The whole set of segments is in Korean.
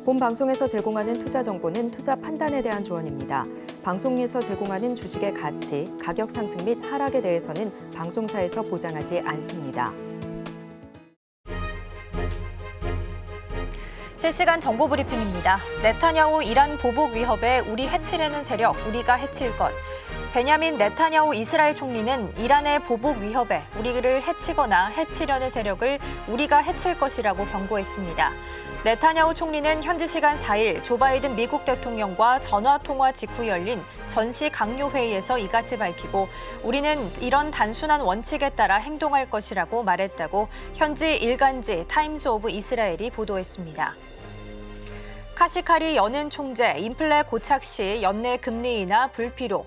본 방송에서 제공하는 투자 정보는 투자 판단에 대한 조언입니다. 방송에서 제공하는 주식의 가치, 가격 상승 및 하락에 대해서는 방송사에서 보장하지 않습니다. 실시간 정보 브리핑입니다. 네타냐후 이란 보복 위협에 우리 해치려는 세력, 우리가 해칠 것. 베냐민 네타냐후 이스라엘 총리는 이란의 보복 위협에 우리를 해치거나 해치려는 세력을 우리가 해칠 것이라고 경고했습니다. 네타냐후 총리는 현지 시간 4일 조 바이든 미국 대통령과 전화 통화 직후 열린 전시 강요 회의에서 이같이 밝히고 우리는 이런 단순한 원칙에 따라 행동할 것이라고 말했다고 현지 일간지 타임스 오브 이스라엘이 보도했습니다. 카시카리 연은 총재 인플레 고착 시 연내 금리 인하 불필요.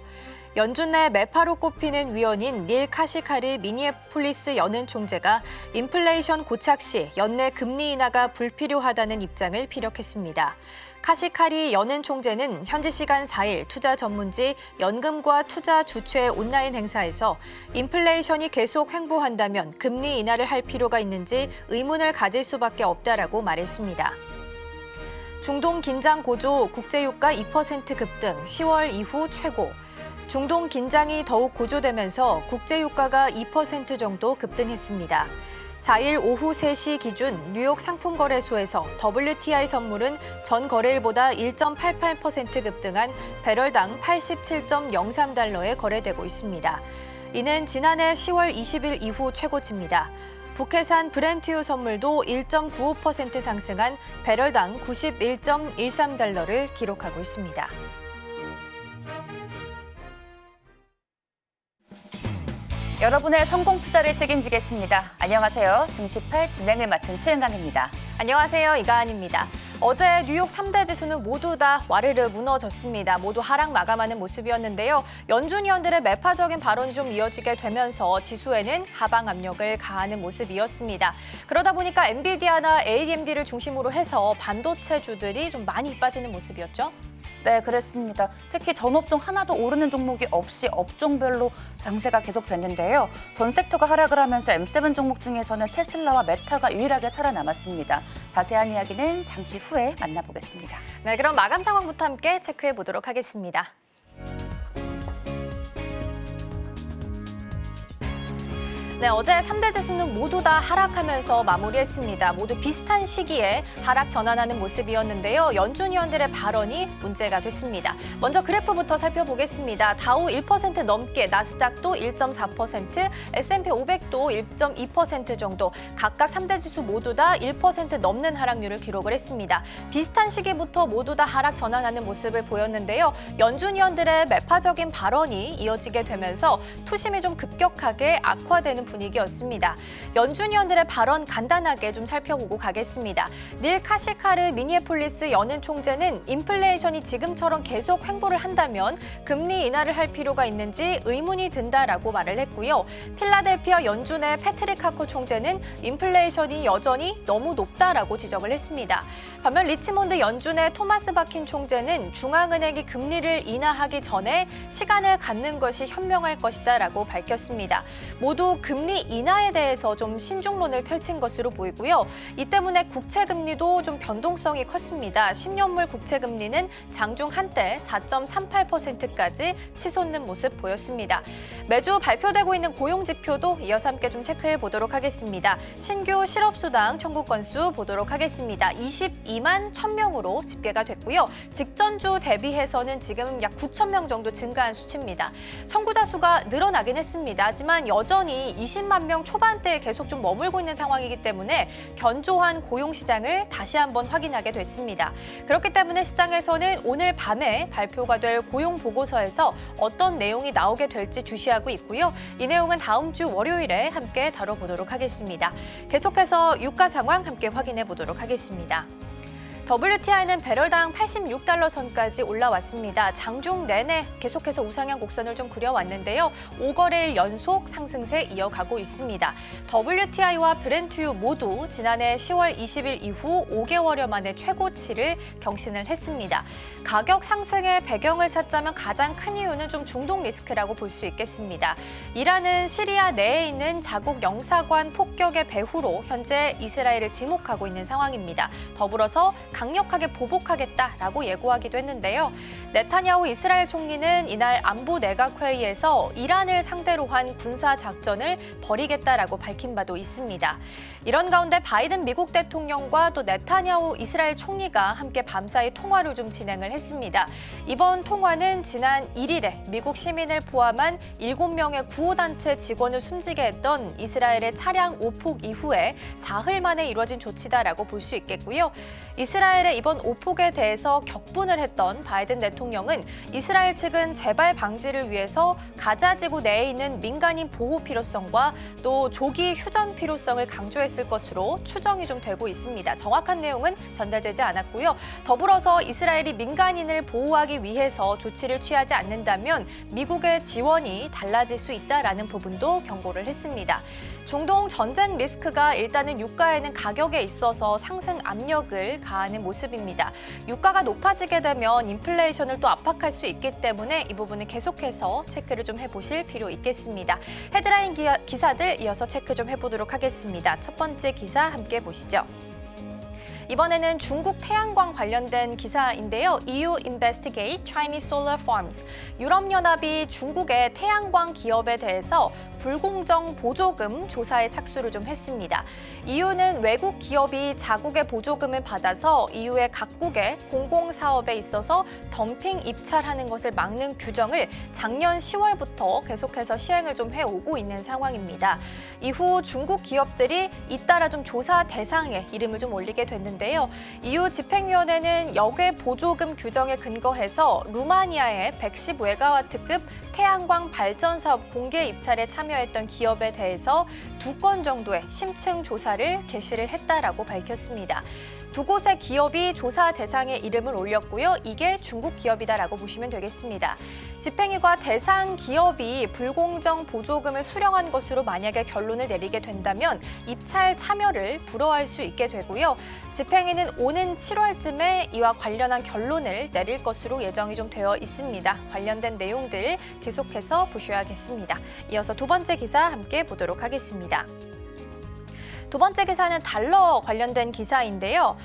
연준 내 매파로 꼽히는 위원인 닐 카시카리 미니애폴리스 연은 총재가 인플레이션 고착 시 연내 금리 인하가 불필요하다는 입장을 피력했습니다. 카시카리 연은 총재는 현지 시간 4일 투자 전문지 연금과 투자 주최 온라인 행사에서 인플레이션이 계속 횡보한다면 금리 인하를 할 필요가 있는지 의문을 가질 수밖에 없다라고 말했습니다. 중동 긴장 고조, 국제유가 2% 급등, 10월 이후 최고. 중동 긴장이 더욱 고조되면서 국제유가가 2% 정도 급등했습니다. 4일 오후 3시 기준 뉴욕 상품거래소에서 WTI 선물은 전 거래일보다 1.88% 급등한 배럴당 87.03달러에 거래되고 있습니다. 이는 지난해 10월 20일 이후 최고치입니다. 북해산 브렌트유 선물도 1.95% 상승한 배럴당 91.13달러를 기록하고 있습니다. 여러분의 성공 투자를 책임지겠습니다. 안녕하세요. 증시8 진행을 맡은 최은강입니다. 안녕하세요. 이가은입니다. 어제 뉴욕 3대 지수는 모두 다 와르르 무너졌습니다. 모두 하락 마감하는 모습이었는데요. 연준 위원들의 매파적인 발언이 좀 이어지게 되면서 지수에는 하방 압력을 가하는 모습이었습니다. 그러다 보니까 엔비디아나 AMD를 중심으로 해서 반도체주들이 좀 많이 빠지는 모습이었죠. 네, 그렇습니다. 특히 전업종 하나도 오르는 종목이 없이 업종별로 강세가 계속됐는데요. 전 섹터가 하락을 하면서 M7 종목 중에서는 테슬라와 메타가 유일하게 살아남았습니다. 자세한 이야기는 잠시 후에 만나보겠습니다. 네, 그럼 마감 상황부터 함께 체크해 보도록 하겠습니다. 네, 어제 3대 지수는 모두 다 하락하면서 마무리했습니다. 모두 비슷한 시기에 하락 전환하는 모습이었는데요. 연준 위원들의 발언이 문제가 됐습니다. 먼저 그래프부터 살펴보겠습니다. 다우 1% 넘게, 나스닥도 1.4%, S&P 500도 1.2% 정도, 각각 3대 지수 모두 다 1% 넘는 하락률을 기록을 했습니다. 비슷한 시기부터 모두 다 하락 전환하는 모습을 보였는데요. 연준 위원들의 매파적인 발언이 이어지게 되면서 투심이 좀 급격하게 악화되는 분위기였습니다. 연준 위원들의 발언 간단하게 좀 살펴보고 가겠습니다. 닐 카시카르 미니애폴리스 연은 총재는 인플레이션이 지금처럼 계속 횡보를 한다면 금리 인하를 할 필요가 있는지 의문이 든다라고 말을 했고요. 필라델피아 연준의 패트릭 하코 총재는 인플레이션이 여전히 너무 높다라고 지적을 했습니다. 반면 리치몬드 연준의 토마스 바킨 총재는 중앙은행이 금리를 인하하기 전에 시간을 갖는 것이 현명할 것이다라고 밝혔습니다. 모두 금리 인하에 대해서 좀 신중론을 펼친 것으로 보이고요. 이 때문에 국채금리도 좀 변동성이 컸습니다. 10년물 국채금리는 장중 한때 4.38%까지 치솟는 모습 보였습니다. 매주 발표되고 있는 고용지표도 이어서 함께 좀 체크해 보도록 하겠습니다. 신규 실업수당 청구 건수 보도록 하겠습니다. 22만 1,000명으로 집계가 됐고요. 직전주 대비해서는 지금 약 9,000명 정도 증가한 수치입니다. 청구자 수가 늘어나긴 했습니다. 하지만 여전히 20만 명 초반대에 계속 좀 머물고 있는 상황이기 때문에 견조한 고용시장을 다시 한번 확인하게 됐습니다. 그렇기 때문에 시장에서는 오늘 밤에 발표가 될 고용보고서에서 어떤 내용이 나오게 될지 주시하고 있고요. 이 내용은 다음 주 월요일에 함께 다뤄보도록 하겠습니다. 계속해서 유가 상황 함께 확인해 보도록 하겠습니다. WTI는 배럴당 86달러 선까지 올라왔습니다. 장중 내내 계속해서 우상향 곡선을 좀 그려왔는데요. 5거래일 연속 상승세 이어가고 있습니다. WTI와 브렌트유 모두 지난해 10월 20일 이후 5개월여 만에 최고치를 경신을 했습니다. 가격 상승의 배경을 찾자면 가장 큰 이유는 좀 중동 리스크라고 볼 수 있겠습니다. 이란은 시리아 내에 있는 자국 영사관 폭격의 배후로 현재 이스라엘을 지목하고 있는 상황입니다. 더불어서 강력하게 보복하겠다라고 예고하기도 했는데요. 네타냐후 이스라엘 총리는 이날 안보 내각회의에서 이란을 상대로 한 군사작전을 벌이겠다라고 밝힌 바도 있습니다. 이런 가운데 바이든 미국 대통령과 또 네타냐후 이스라엘 총리가 함께 밤사이 통화를 좀 진행을 했습니다. 이번 통화는 지난 1일에 미국 시민을 포함한 7명의 구호단체 직원을 숨지게 했던 이스라엘의 차량 오폭 이후에 사흘 만에 이루어진 조치다라고 볼 수 있겠고요. 이스라엘의 이번 오폭에 대해서 격분을 했던 바이든 대통령은 이스라엘 측은 재발 방지를 위해서 가자지구 내에 있는 민간인 보호 필요성과 또 조기 휴전 필요성을 강조했을 것으로 추정이 좀 되고 있습니다. 정확한 내용은 전달되지 않았고요. 더불어서 이스라엘이 민간인을 보호하기 위해서 조치를 취하지 않는다면 미국의 지원이 달라질 수 있다라는 부분도 경고를 했습니다. 중동 전쟁 리스크가 일단은 유가에는 가격에 있어서 상승 압력을 가하는 모습입니다. 유가가 높아지게 되면 인플레이션을 또 압박할 수 있기 때문에 이 부분은 계속해서 체크를 좀 해보실 필요 있겠습니다. 헤드라인 기사들 이어서 체크 좀 해보도록 하겠습니다. 첫 번째 기사 함께 보시죠. 이번에는 중국 태양광 관련된 기사인데요. EU investigate Chinese solar farms. 유럽연합이 중국의 태양광 기업에 대해서 불공정 보조금 조사에 착수를 좀 했습니다. EU는 외국 기업이 자국의 보조금을 받아서 EU의 각국의 공공사업에 있어서 덤핑 입찰하는 것을 막는 규정을 작년 10월부터 계속해서 시행을 좀 해오고 있는 상황입니다. 이후 중국 기업들이 잇따라 좀 조사 대상에 이름을 좀 올리게 됐는데요. EU 집행위원회는 역외 보조금 규정에 근거해서 루마니아의 110메가와트급 태양광 발전 사업 공개 입찰에 참여했던 기업에 대해서 2건 정도의 심층 조사를 개시를 했다라고 밝혔습니다. 두 곳의 기업이 조사 대상에 이름을 올렸고요. 이게 중국 기업이다라고 보시면 되겠습니다. 집행위가 대상 기업이 불공정 보조금을 수령한 것으로 만약에 결론을 내리게 된다면 입찰 참여를 불허할 수 있게 되고요. 집행위는 오는 7월쯤에 이와 관련한 결론을 내릴 것으로 예정이 좀 되어 있습니다. 관련된 내용들 계속해서 보셔야겠습니다. 이어서 두 번째 기사 함께 보도록 하겠습니다. 두 번째 기사는 달러 관련된 기사인데요.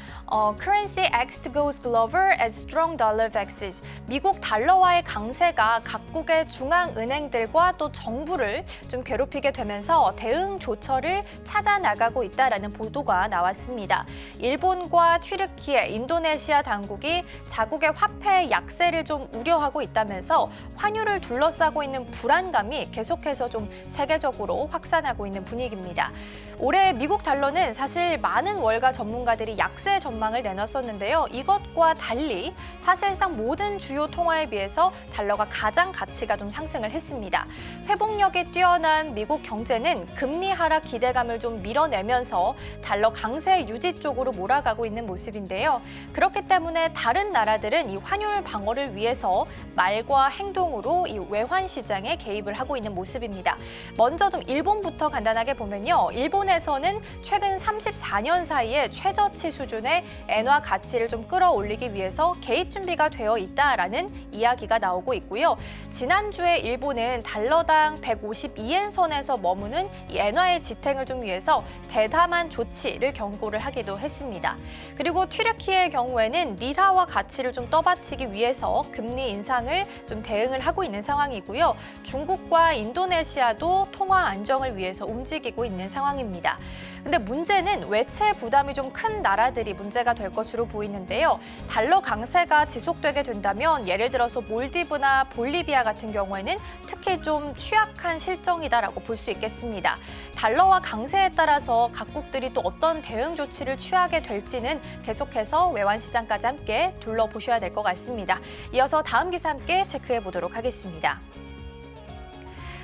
Currency X goes global as strong dollar vexes. 미국 달러와의 강세가 각국의 중앙은행들과 또 정부를 좀 괴롭히게 되면서 대응 조처를 찾아 나가고 있다라는 보도가 나왔습니다. 일본과 튀르키예, 인도네시아 당국이 자국의 화폐 약세를 좀 우려하고 있다면서 환율을 둘러싸고 있는 불안감이 계속해서 좀 세계적으로 확산하고 있는 분위기입니다. 올해 미국 달러는 사실 많은 월가 전문가들이 약세 전망을 내놨었는데요. 이것과 달리 사실상 모든 주요 통화에 비해서 달러가 가장 가치가 좀 상승을 했습니다. 회복력이 뛰어난 미국 경제는 금리 하락 기대감을 좀 밀어내면서 달러 강세 유지 쪽으로 몰아가고 있는 모습인데요. 그렇기 때문에 다른 나라들은 이 환율 방어를 위해서 말과 행동으로 이 외환 시장에 개입을 하고 있는 모습입니다. 먼저 좀 일본부터 간단하게 보면요. 일본에서는 최근 34년 사이에 최저치 수준의 엔화 가치를 좀 끌어올리기 위해서 개입 준비가 되어 있다라는 이야기가 나오고 있고요. 지난주에 일본은 달러당 152엔 선에서 머무는 이 엔화의 지탱을 좀 위해서 대담한 조치를 경고를 하기도 했습니다. 그리고 튀르키예의 경우에는 리라화 가치를 좀 떠받치기 위해서 금리 인상을 좀 대응을 하고 있는 상황이고요. 중국과 인도네시아도 통화 안정을 위해서 움직이고 있는 상황입니다. 근데 문제는 외채 부담이 좀 큰 나라들이 문제가 될 것으로 보이는데요. 달러 강세가 지속되게 된다면 예를 들어서 몰디브나 볼리비아 같은 경우에는 특히 좀 취약한 실정이다라고 볼 수 있겠습니다. 달러와 강세에 따라서 각국들이 또 어떤 대응 조치를 취하게 될지는 계속해서 외환 시장까지 함께 둘러보셔야 될 것 같습니다. 이어서 다음 기사 함께 체크해 보도록 하겠습니다.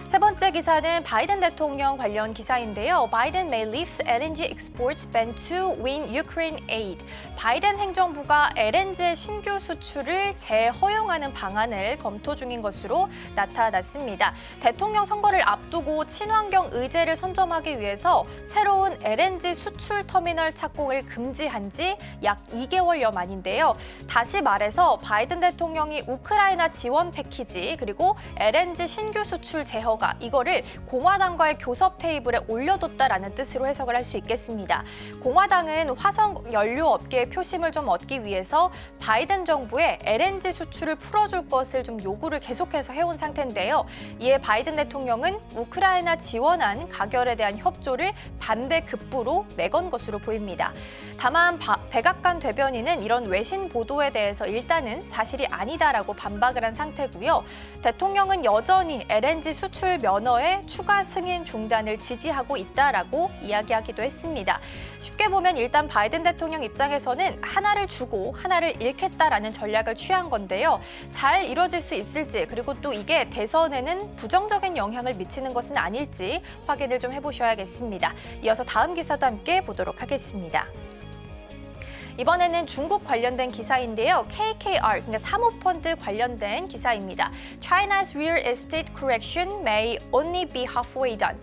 세 번째 기사는 바이든 대통령 관련 기사인데요. Biden may lift LNG exports ban to win Ukraine aid. 바이든 행정부가 LNG의 신규 수출을 재허용하는 방안을 검토 중인 것으로 나타났습니다. 대통령 선거를 앞두고 친환경 의제를 선점하기 위해서 새로운 LNG 수출 터미널 착공을 금지한 지 약 2개월여 만인데요. 다시 말해서 바이든 대통령이 우크라이나 지원 패키지 그리고 LNG 신규 수출 재허 들어가 이거를 공화당과의 교섭 테이블에 올려뒀다라는 뜻으로 해석을 할 수 있겠습니다. 공화당은 화석 연료 업계의 표심을 좀 얻기 위해서 바이든 정부에 LNG 수출을 풀어줄 것을 좀 요구를 계속해서 해온 상태인데요. 이에 바이든 대통령은 우크라이나 지원안 가결에 대한 협조를 반대 급부로 내건 것으로 보입니다. 다만 백악관 대변인은 이런 외신 보도에 대해서 일단은 사실이 아니다라고 반박을 한 상태고요. 대통령은 여전히 LNG 수출 면허의 추가 승인 중단을 지지하고 있다라고 이야기하기도 했습니다. 쉽게 보면 일단 바이든 대통령 입장에서는 하나를 주고 하나를 잃겠다라는 전략을 취한 건데요. 잘 이뤄질 수 있을지 그리고 또 이게 대선에는 부정적인 영향을 미치는 것은 아닐지 확인을 좀 해보셔야겠습니다. 이어서 다음 기사도 함께 보도록 하겠습니다. 이번에는 중국 관련된 기사인데요. KKR, 그러니까 사모펀드 관련된 기사입니다. China's real estate correction may only be halfway done.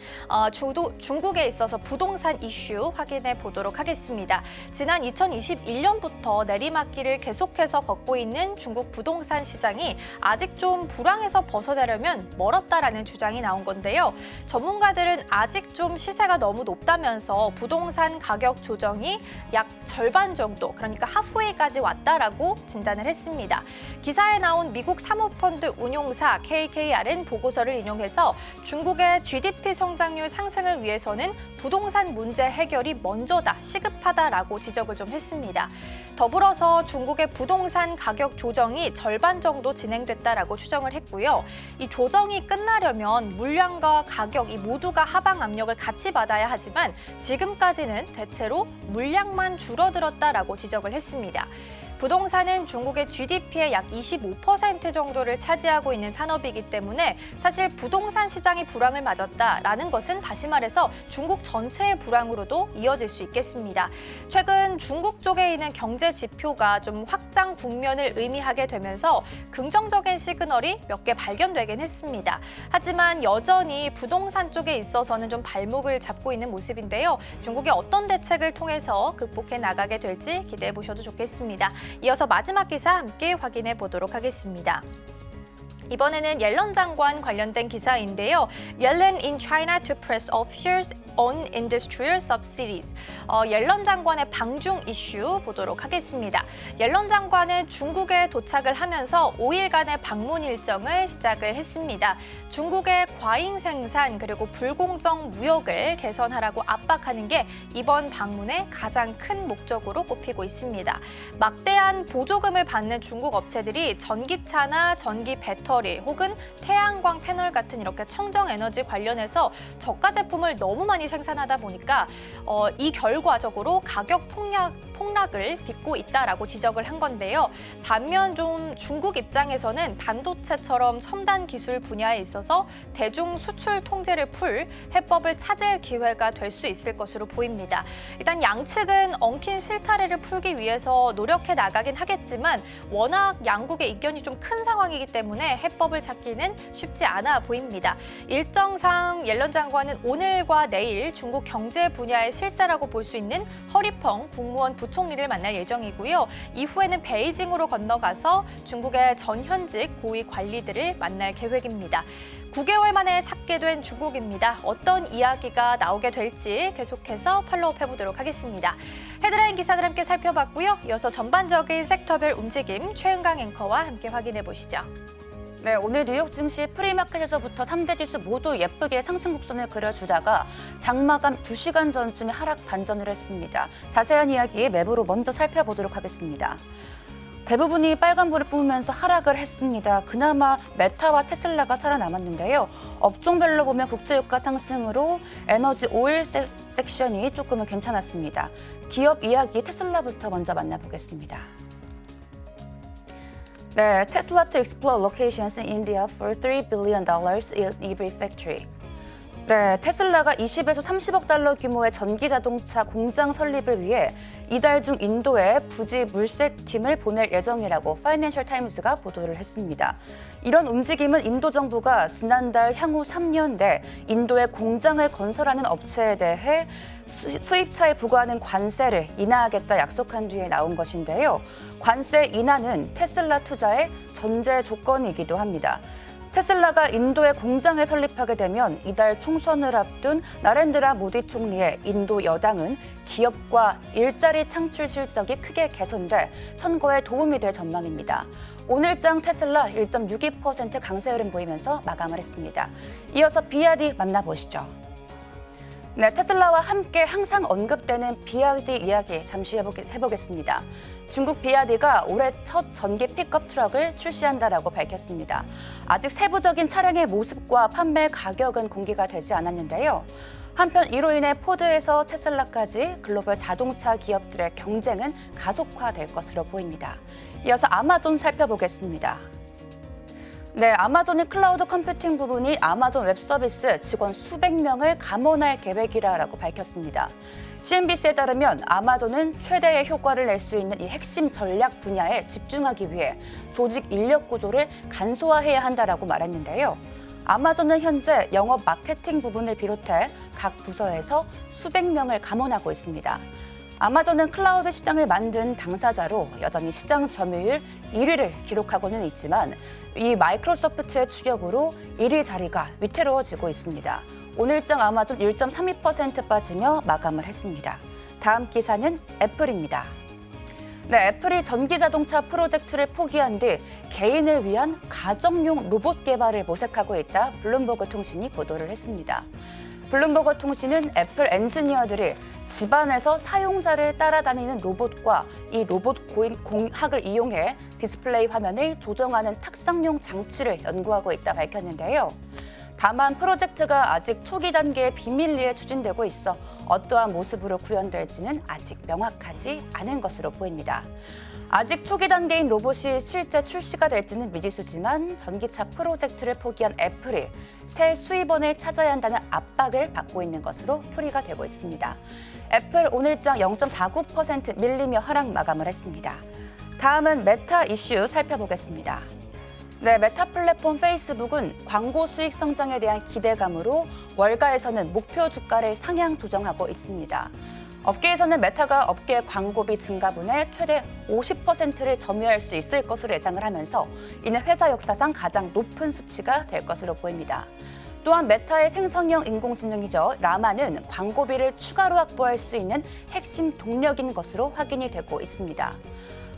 중국에 있어서 부동산 이슈 확인해 보도록 하겠습니다. 지난 2021년부터 내리막길을 계속해서 걷고 있는 중국 부동산 시장이 아직 좀 불황에서 벗어나려면 멀었다라는 주장이 나온 건데요. 전문가들은 아직 좀 시세가 너무 높다면서 부동산 가격 조정이 약 절반 정도 그러니까 하프웨이까지 왔다라고 진단을 했습니다. 기사에 나온 미국 사모펀드 운용사 KKR은 보고서를 인용해서 중국의 GDP 성장률 상승을 위해서는 부동산 문제 해결이 먼저다, 시급하다라고 지적을 좀 했습니다. 더불어서 중국의 부동산 가격 조정이 절반 정도 진행됐다라고 추정을 했고요. 이 조정이 끝나려면 물량과 가격 이 모두가 하방 압력을 같이 받아야 하지만 지금까지는 대체로 물량만 줄어들었다라고 지적을 했습니다. 부동산은 중국의 GDP의 약 25% 정도를 차지하고 있는 산업이기 때문에 사실 부동산 시장이 불황을 맞았다라는 것은 다시 말해서 중국 전체의 불황으로도 이어질 수 있겠습니다. 최근 중국 쪽에 있는 경제 지표가 좀 확장 국면을 의미하게 되면서 긍정적인 시그널이 몇 개 발견되긴 했습니다. 하지만 여전히 부동산 쪽에 있어서는 좀 발목을 잡고 있는 모습인데요. 중국이 어떤 대책을 통해서 극복해 나가게 될지 기대해 보셔도 좋겠습니다. 이어서 마지막 기사 함께 확인해 보도록 하겠습니다. 이번에는 옐런 장관 관련된 기사인데요. Yellen in China to press officials on industrial subsidies. 옐런 장관의 방중 이슈 보도록 하겠습니다. 옐런 장관은 중국에 도착을 하면서 5일간의 방문 일정을 시작을 했습니다. 중국의 과잉 생산 그리고 불공정 무역을 개선하라고 압박하는 게 이번 방문의 가장 큰 목적으로 꼽히고 있습니다. 막대한 보조금을 받는 중국 업체들이 전기차나 전기 배터리 혹은 태양광 패널 같은 이렇게 청정 에너지 관련해서 저가 제품을 너무 많이 생산하다 보니까 이 결과적으로 가격 폭락을 빚고 있다라고 지적을 한 건데요. 반면 좀 중국 입장에서는 반도체처럼 첨단 기술 분야에 있어서 대중 수출 통제를 풀 해법을 찾을 기회가 될 수 있을 것으로 보입니다. 일단 양측은 엉킨 실타래를 풀기 위해서 노력해 나가긴 하겠지만 워낙 양국의 이견이 좀 큰 상황이기 때문에 해법을 찾기는 쉽지 않아 보입니다. 일정상 옐런 장관은 오늘과 내일 중국 경제 분야의 실세라고 볼 수 있는 허리펑 국무원 부총리를 만날 예정이고요. 이후에는 베이징으로 건너가서 중국의 전현직 고위 관리들을 만날 계획입니다. 9개월 만에 찾게 된 중국입니다. 어떤 이야기가 나오게 될지 계속해서 팔로우 해보도록 하겠습니다. 헤드라인 기사들 함께 살펴봤고요. 이어서 전반적인 섹터별 움직임 최은강 앵커와 함께 확인해 보시죠. 네, 오늘 뉴욕 증시 프리마켓에서부터 3대 지수 모두 예쁘게 상승 곡선을 그려주다가 장마감 2시간 전쯤에 하락 반전을 했습니다. 자세한 이야기 맵으로 먼저 살펴보도록 하겠습니다. 대부분이 빨간불을 뿜으면서 하락을 했습니다. 그나마 메타와 테슬라가 살아남았는데요. 업종별로 보면 국제유가 상승으로 에너지 오일 섹션이 조금은 괜찮았습니다. 기업 이야기 테슬라부터 먼저 만나보겠습니다. 네, Tesla to explore locations in India for $3 billion in EV factory. 네, 테슬라가 20에서 30억 달러 규모의 전기 자동차 공장 설립을 위해 이달 중 인도에 부지 물색팀을 보낼 예정이라고 파이낸셜 타임스가 보도를 했습니다. 이런 움직임은 인도 정부가 지난달 향후 3년 내 인도에 공장을 건설하는 업체에 대해 수입차에 부과하는 관세를 인하하겠다 약속한 뒤에 나온 것인데요. 관세 인하는 테슬라 투자의 전제 조건이기도 합니다. 테슬라가 인도에 공장을 설립하게 되면 이달 총선을 앞둔 나렌드라 모디 총리의 인도 여당은 기업과 일자리 창출 실적이 크게 개선돼 선거에 도움이 될 전망입니다. 오늘장 테슬라 1.62% 강세 흐름 보이면서 마감을 했습니다. 이어서 비아디 만나보시죠. 네, 테슬라와 함께 항상 언급되는 비아디 이야기 잠시 해보겠습니다. 중국 비아디가 올해 첫 전기 픽업 트럭을 출시한다라고 밝혔습니다. 아직 세부적인 차량의 모습과 판매 가격은 공개가 되지 않았는데요. 한편 이로 인해 포드에서 테슬라까지 글로벌 자동차 기업들의 경쟁은 가속화될 것으로 보입니다. 이어서 아마존 살펴보겠습니다. 네, 아마존이 클라우드 컴퓨팅 부분이 아마존 웹 서비스 직원 수백 명을 감원할 계획이라고 밝혔습니다. CNBC에 따르면 아마존은 최대의 효과를 낼 수 있는 이 핵심 전략 분야에 집중하기 위해 조직 인력 구조를 간소화해야 한다라고 말했는데요. 아마존은 현재 영업 마케팅 부분을 비롯해 각 부서에서 수백 명을 감원하고 있습니다. 아마존은 클라우드 시장을 만든 당사자로 여전히 시장 점유율 1위를 기록하고는 있지만 이 마이크로소프트의 추격으로 1위 자리가 위태로워지고 있습니다. 오늘장 아마존 1.32% 빠지며 마감을 했습니다. 다음 기사는 애플입니다. 네, 애플이 전기자동차 프로젝트를 포기한 뒤 개인을 위한 가정용 로봇 개발을 모색하고 있다 블룸버그 통신이 보도를 했습니다. 블룸버그 통신은 애플 엔지니어들이 집안에서 사용자를 따라다니는 로봇과 이 로봇 공학을 이용해 디스플레이 화면을 조정하는 탁상용 장치를 연구하고 있다 밝혔는데요. 다만 프로젝트가 아직 초기 단계의 비밀리에 추진되고 있어 어떠한 모습으로 구현될지는 아직 명확하지 않은 것으로 보입니다. 아직 초기 단계인 로봇이 실제 출시가 될지는 미지수지만 전기차 프로젝트를 포기한 애플이 새 수입원을 찾아야 한다는 압박을 받고 있는 것으로 풀이가 되고 있습니다. 애플 오늘장 0.49% 밀리며 하락 마감을 했습니다. 다음은 메타 이슈 살펴보겠습니다. 네, 메타 플랫폼 페이스북은 광고 수익 성장에 대한 기대감으로 월가에서는 목표 주가를 상향 조정하고 있습니다. 업계에서는 메타가 업계 광고비 증가분의 최대 50%를 점유할 수 있을 것으로 예상을 하면서 이는 회사 역사상 가장 높은 수치가 될 것으로 보입니다. 또한 메타의 생성형 인공지능이죠. 라마는 광고비를 추가로 확보할 수 있는 핵심 동력인 것으로 확인이 되고 있습니다.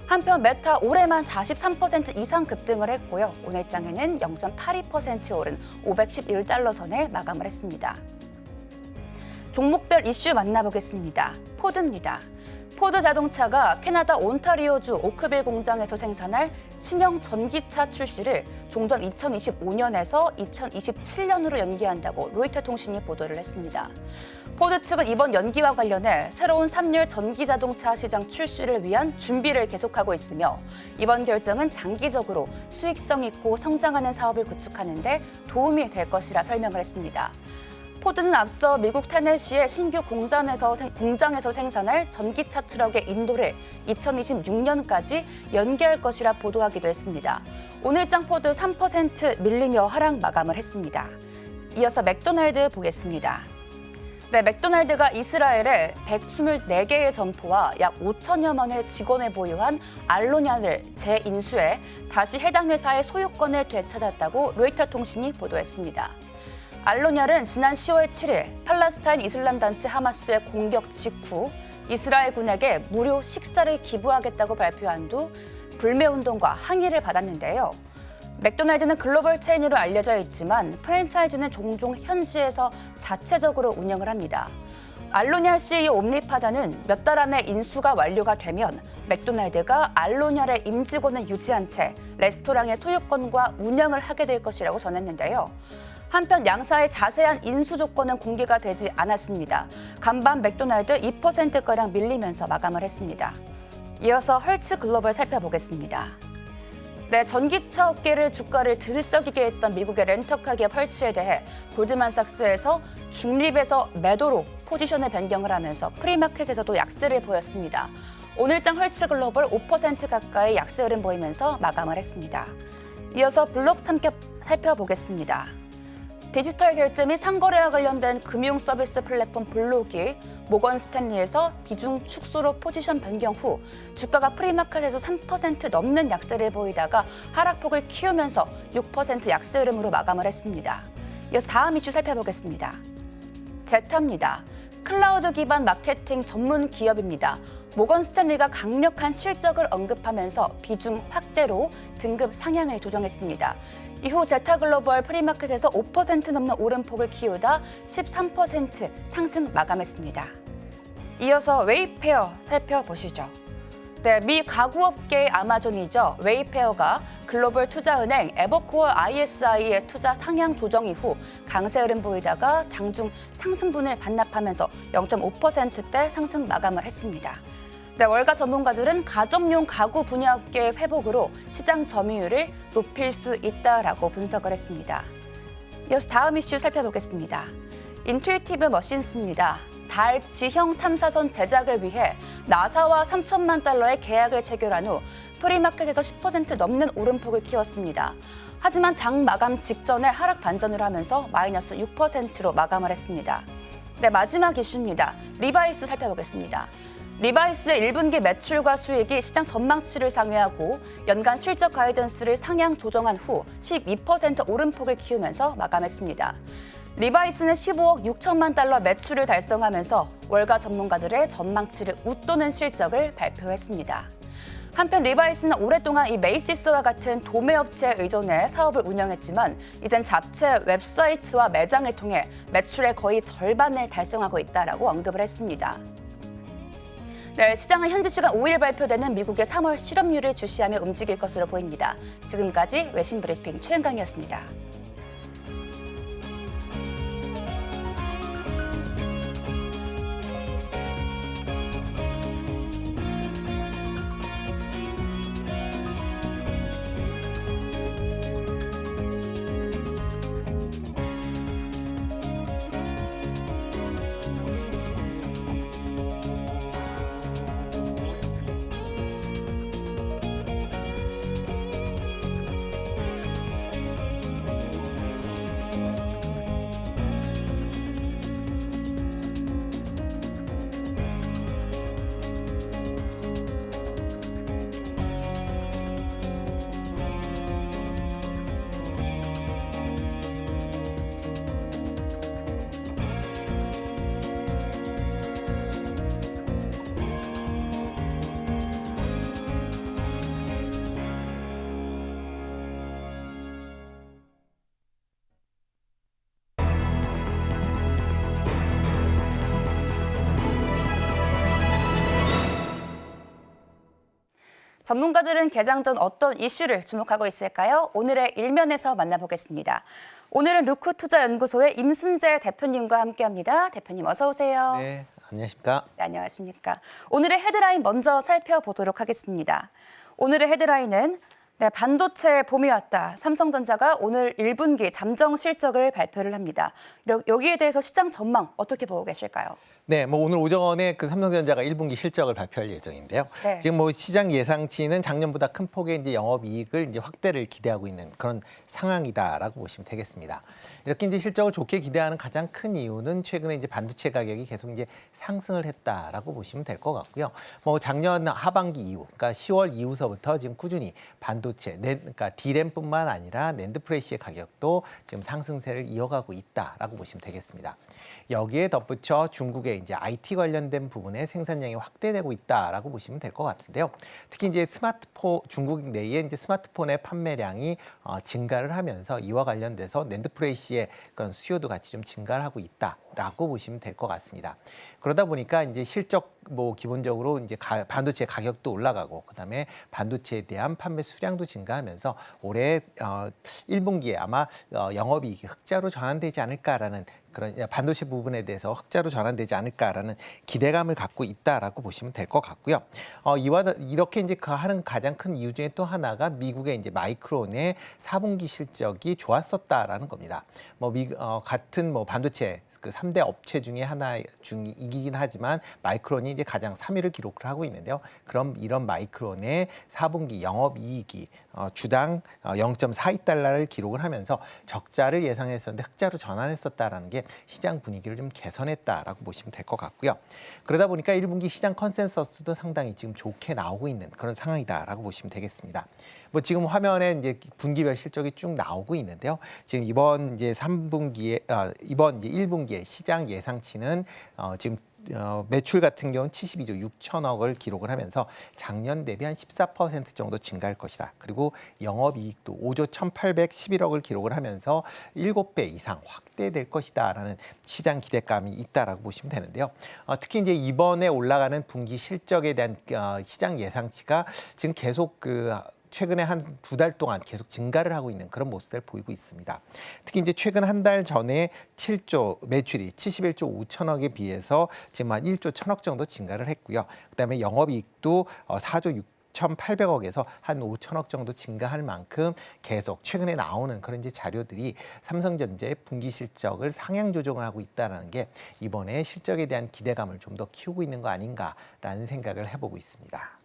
한편 메타 올해만 43% 이상 급등을 했고요. 오늘장에는 0.82% 오른 511달러 선에 마감을 했습니다. 종목별 이슈 만나보겠습니다. 포드입니다. 포드 자동차가 캐나다 온타리오주 오크빌 공장에서 생산할 신형 전기차 출시를 종전 2025년에서 2027년으로 연기한다고 로이터 통신이 보도를 했습니다. 포드 측은 이번 연기와 관련해 새로운 3열 전기자동차 시장 출시를 위한 준비를 계속하고 있으며 이번 결정은 장기적으로 수익성 있고 성장하는 사업을 구축하는 데 도움이 될 것이라 설명을 했습니다. 포드는 앞서 미국 테네시의 신규 공장에서 생산할 전기차 트럭의 인도를 2026년까지 연기할 것이라 보도하기도 했습니다. 오늘장 포드 3% 밀리며 하락 마감을 했습니다. 이어서 맥도날드 보겠습니다. 네, 맥도날드가 이스라엘에 124개의 점포와 약 5천여만의 직원을 보유한 알로냐를 재인수해 다시 해당 회사의 소유권을 되찾았다고 로이터 통신이 보도했습니다. 알로냐는 지난 10월 7일 팔레스타인 이슬람 단체 하마스의 공격 직후 이스라엘군에게 무료 식사를 기부하겠다고 발표한 후 불매운동과 항의를 받았는데요. 맥도날드는 글로벌 체인으로 알려져 있지만 프랜차이즈는 종종 현지에서 자체적으로 운영을 합니다. 알로냐 CEO 옴니파다는 몇 달 안에 인수가 완료가 되면 맥도날드가 알로냐의 임직원을 유지한 채 레스토랑의 소유권과 운영을 하게 될 것이라고 전했는데요. 한편 양사의 자세한 인수 조건은 공개가 되지 않았습니다. 간밤 맥도날드 2%가량 밀리면서 마감을 했습니다. 이어서 헐츠 글로벌 살펴보겠습니다. 네, 전기차 업계를 주가를 들썩이게 했던 미국의 렌터카 기업 헐츠에 대해 골드만삭스에서 중립에서 매도로 포지션을 변경을 하면서 프리마켓에서도 약세를 보였습니다. 오늘장 헐츠 글로벌 5% 가까이 약세 흐름 보이면서 마감을 했습니다. 이어서 블록 살펴보겠습니다. 디지털 결제 및 상거래와 관련된 금융 서비스 플랫폼 블록이 모건 스탠리에서 비중 축소로 포지션 변경 후 주가가 프리마켓에서 3% 넘는 약세를 보이다가 하락폭을 키우면서 6% 약세 흐름으로 마감을 했습니다. 이어서 다음 이슈 살펴보겠습니다. 제타입니다. 클라우드 기반 마케팅 전문 기업입니다. 모건 스탠리가 강력한 실적을 언급하면서 비중 확대로 등급 상향을 조정했습니다. 이후 제타글로벌 프리마켓에서 5% 넘는 오름폭을 키우다 13% 상승 마감했습니다. 이어서 웨이페어 살펴보시죠. 네, 미 가구업계의 아마존이죠. 웨이페어가 글로벌 투자은행 에버코어 ISI의 투자 상향 조정 이후 강세 흐름 보이다가 장중 상승분을 반납하면서 0.5%대 상승 마감을 했습니다. 네, 월가 전문가들은 가정용 가구 분야 업계의 회복으로 시장 점유율을 높일 수 있다라고 분석을 했습니다. 이어서 다음 이슈 살펴보겠습니다. 인투이티브 머신스입니다. 달 지형 탐사선 제작을 위해 나사와 3천만 달러의 계약을 체결한 후 프리마켓에서 10% 넘는 오름폭을 키웠습니다. 하지만 장 마감 직전에 하락 반전을 하면서 마이너스 6%로 마감을 했습니다. 네, 마지막 이슈입니다. 리바이스 살펴보겠습니다. 리바이스의 1분기 매출과 수익이 시장 전망치를 상회하고 연간 실적 가이던스를 상향 조정한 후 12% 오름폭을 키우면서 마감했습니다. 리바이스는 15억 6천만 달러 매출을 달성하면서 월가 전문가들의 전망치를 웃도는 실적을 발표했습니다. 한편 리바이스는 오랫동안 이 메이시스와 같은 도매업체에 의존해 사업을 운영했지만 이젠 자체 웹사이트와 매장을 통해 매출의 거의 절반을 달성하고 있다라고 언급을 했습니다. 네, 시장은 현지 시간 5일 발표되는 미국의 3월 실업률을 주시하며 움직일 것으로 보입니다. 지금까지 외신 브리핑 최은강이었습니다. 전문가들은 개장 전 어떤 이슈를 주목하고 있을까요? 오늘의 일면에서 만나보겠습니다. 오늘은 루크투자연구소의 임순재 대표님과 함께합니다. 대표님 어서 오세요. 네, 안녕하십니까? 네, 안녕하십니까? 오늘의 헤드라인 먼저 살펴보도록 하겠습니다. 오늘의 헤드라인은 반도체 봄이 왔다. 삼성전자가 오늘 1분기 잠정 실적을 발표를 합니다. 여기에 대해서 시장 전망 어떻게 보고 계실까요? 네, 오늘 오전에 그 삼성전자가 1분기 실적을 발표할 예정인데요. 네. 지금 시장 예상치는 작년보다 큰 폭의 이제 영업이익을 이제 확대를 기대하고 있는 그런 상황이다라고 보시면 되겠습니다. 이렇게 이제 실적을 좋게 기대하는 가장 큰 이유는 최근에 이제 반도체 가격이 계속 이제 상승을 했다라고 보시면 될 것 같고요. 작년 하반기 이후, 그러니까 10월 이후서부터 지금 꾸준히 반도체, 그러니까 D램뿐만 아니라 낸드 프레시의 가격도 지금 상승세를 이어가고 있다라고 보시면 되겠습니다. 여기에 덧붙여 중국의 이제 IT 관련된 부분의 생산량이 확대되고 있다라고 보시면 될 것 같은데요. 특히 이제 중국 내에 이제 스마트폰의 판매량이 증가를 하면서 이와 관련돼서 낸드 프레시의 그런 수요도 같이 좀 증가를 하고 있다라고 보시면 될 것 같습니다. 그러다 보니까 이제 실적 기본적으로 이제 반도체 가격도 올라가고 그다음에 반도체에 대한 판매 수량도 증가하면서 올해 1분기에 아마 영업이익이 흑자로 전환되지 않을까라는 그런 반도체 부분에 대해서 흑자로 전환되지 않을까라는 기대감을 갖고 있다라고 보시면 될 것 같고요. 이렇게 이제 하는 가장 큰 이유 중에 또 하나가 미국의 이제 마이크론의 4분기 실적이 좋았었다라는 겁니다. 같은 반도체 그 3대 업체 중에 하나 중이긴 하지만 마이크론이 이제 가장 3위를 기록을 하고 있는데요. 그럼 이런 마이크론의 4분기 영업이익이 주당 0.42달러를 기록을 하면서 적자를 예상했었는데 흑자로 전환했었다라는 게 시장 분위기를 좀 개선했다라고 보시면 될 것 같고요. 그러다 보니까 1분기 시장 컨센서스도 상당히 지금 좋게 나오고 있는 그런 상황이다라고 보시면 되겠습니다. 지금 화면에 이제 분기별 실적이 쭉 나오고 있는데요. 지금 이번 이제 1분기에 시장 예상치는 지금 매출 같은 경우는 72조 6천억을 기록을 하면서 작년 대비 한 14% 정도 증가할 것이다. 그리고 영업이익도 5조 1,811억을 기록을 하면서 7배 이상 확대될 것이다라는 시장 기대감이 있다라고 보시면 되는데요. 특히 이제 이번에 올라가는 분기 실적에 대한 시장 예상치가 지금 계속 최근에 한 2달 동안 계속 증가를 하고 있는 그런 모습을 보이고 있습니다. 특히 이제 최근 한 달 전에 매출이 71조 5천억에 비해서 지금 한 1조 1천억 정도 증가를 했고요. 그다음에 영업이익도 4조 6,800억에서 한 5천억 정도 증가할 만큼 계속 최근에 나오는 그런 이제 자료들이 삼성전자의 분기 실적을 상향 조정을 하고 있다는 게 이번에 실적에 대한 기대감을 좀 더 키우고 있는 거 아닌가라는 생각을 해보고 있습니다.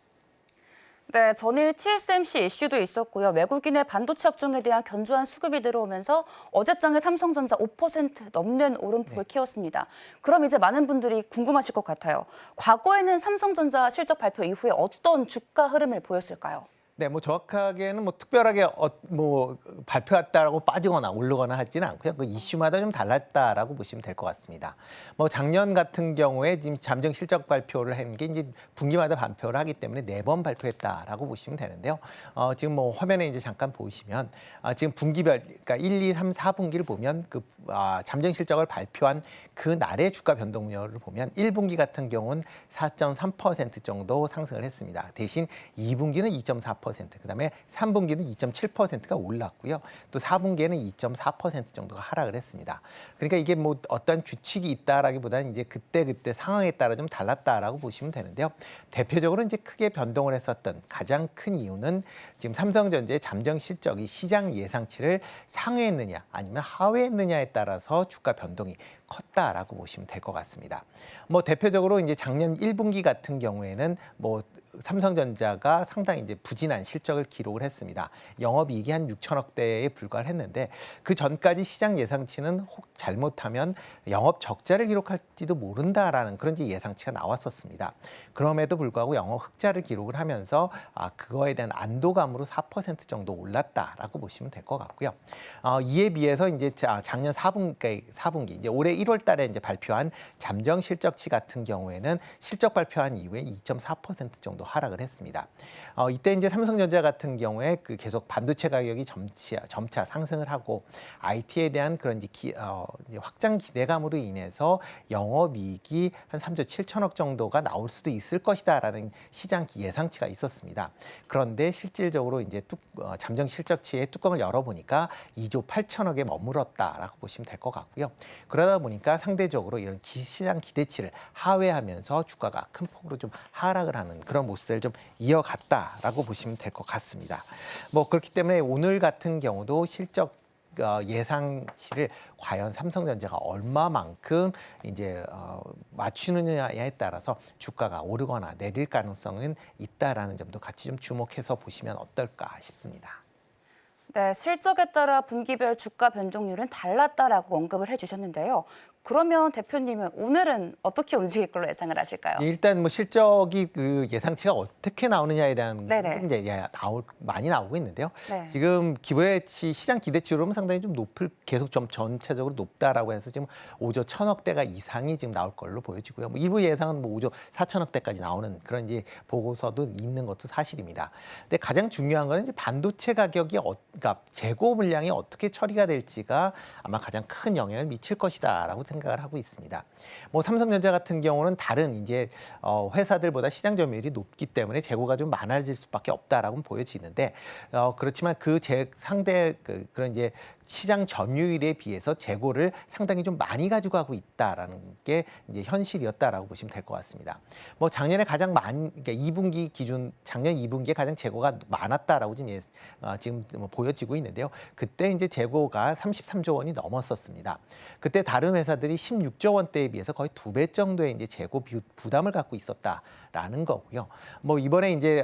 네, 전일 TSMC 이슈도 있었고요. 외국인의 반도체 업종에 대한 견조한 수급이 들어오면서 어제장에 삼성전자 5% 넘는 오름폭을 키웠습니다. 그럼 이제 많은 분들이 궁금하실 것 같아요. 과거에는 삼성전자 실적 발표 이후에 어떤 주가 흐름을 보였을까요? 네, 정확하게는 특별하게 발표했다라고 빠지거나 오르거나 하지는 않고요. 그 이슈마다 좀 달랐다라고 보시면 될 것 같습니다. 작년 같은 경우에 지금 잠정 실적 발표를 한 게 이제 분기마다 발표를 하기 때문에 4번 발표했다라고 보시면 되는데요. 지금 화면에 이제 잠깐 보시면 지금 분기별, 그러니까 1, 2, 3, 4분기를 보면 잠정 실적을 발표한 그 날의 주가 변동률을 보면 1분기 같은 경우는 4.3% 정도 상승을 했습니다. 대신 2분기는 2.4%, 그다음에 3분기는 2.7%가 올랐고요. 또 4분기에는 2.4% 정도가 하락을 했습니다. 그러니까 이게 어떤 규칙이 있다라기보다는 이제 그때 상황에 따라 좀 달랐다라고 보시면 되는데요. 대표적으로 이제 크게 변동을 했었던 가장 큰 이유는 지금 삼성전자의 잠정 실적이 시장 예상치를 상회했느냐 아니면 하회했느냐에 따라서 주가 변동이 컸다라고 보시면 될 것 같습니다. 대표적으로 이제 작년 1분기 같은 경우에는 삼성전자가 상당히 이제 부진한 실적을 기록을 했습니다. 영업이익이 한 6천억대에 불과를 했는데 그 전까지 시장 예상치는 혹 잘못하면 영업 적자를 기록할지도 모른다라는 그런 예상치가 나왔었습니다. 그럼에도 불구하고 영업 흑자를 기록을 하면서 그거에 대한 안도감으로 4% 정도 올랐다라고 보시면 될 것 같고요. 이에 비해서 이제 작년 4분기 이제 올해 1월 달에 이제 발표한 잠정 실적치 같은 경우에는 실적 발표한 이후에 2.4% 정도 하락을 했습니다. 이때 이제 삼성전자 같은 경우에 계속 반도체 가격이 점차 상승을 하고 IT에 대한 그런 확장 기대감으로 인해서 영업이익이 한 3조 7천억 정도가 나올 수도 있을 것이다라는 시장 예상치가 있었습니다. 그런데 실질적으로 이제 잠정 실적치의 뚜껑을 열어보니까 2조 8천억에 머물렀다라고 보시면 될 것 같고요. 그러다 보니까 상대적으로 이런 시장 기대치를 하회하면서 주가가 큰 폭으로 좀 하락을 하는 그런 모습을 좀 이어갔다라고 보시면 될 것 같습니다. 그렇기 때문에 오늘 같은 경우도 실적 예상치를 과연 삼성전자가 얼마만큼 이제 맞추느냐에 따라서 주가가 오르거나 내릴 가능성은 있다라는 점도 같이 좀 주목해서 보시면 어떨까 싶습니다. 네, 실적에 따라 분기별 주가 변동률은 달랐다라고 언급을 해주셨는데요. 그러면 대표님은 오늘은 어떻게 움직일 걸로 예상을 하실까요? 일단 실적이 예상치가 어떻게 나오느냐에 대한 이제 많이 나오고 있는데요. 네. 지금 기대치 시장 기대치로는 상당히 좀 계속 좀 전체적으로 높다라고 해서 지금 5조 1천억대가 이상이 지금 나올 걸로 보여지고요. 일부 예상은 5조 4천억대까지 나오는 그런 이제 보고서도 있는 것도 사실입니다. 근데 가장 중요한 거는 이제 반도체 가격이 그러니까 재고 물량이 어떻게 처리가 될지가 아마 가장 큰 영향을 미칠 것이다라고 생각을 하고 있습니다. 삼성전자 같은 경우는 다른 이제 회사들보다 시장 점유율이 높기 때문에 재고가 좀 많아질 수밖에 없다라고 보여지는데 그렇지만 상대 그런 이제 시장 점유율에 비해서 재고를 상당히 좀 많이 가지고 가고 있다라는 게 이제 현실이었다라고 보시면 될 것 같습니다. 뭐 작년에 가장 그러니까 2분기 기준 작년 2분기에 가장 재고가 많았다라고 지금 뭐 보여지고 있는데요. 그때 이제 재고가 33조 원이 넘었었습니다. 그때 다른 회사들이 16조 원대에 비해서 거의 2배 정도의 이제 재고 부담을 갖고 있었다라는 거고요. 뭐 이번에 이제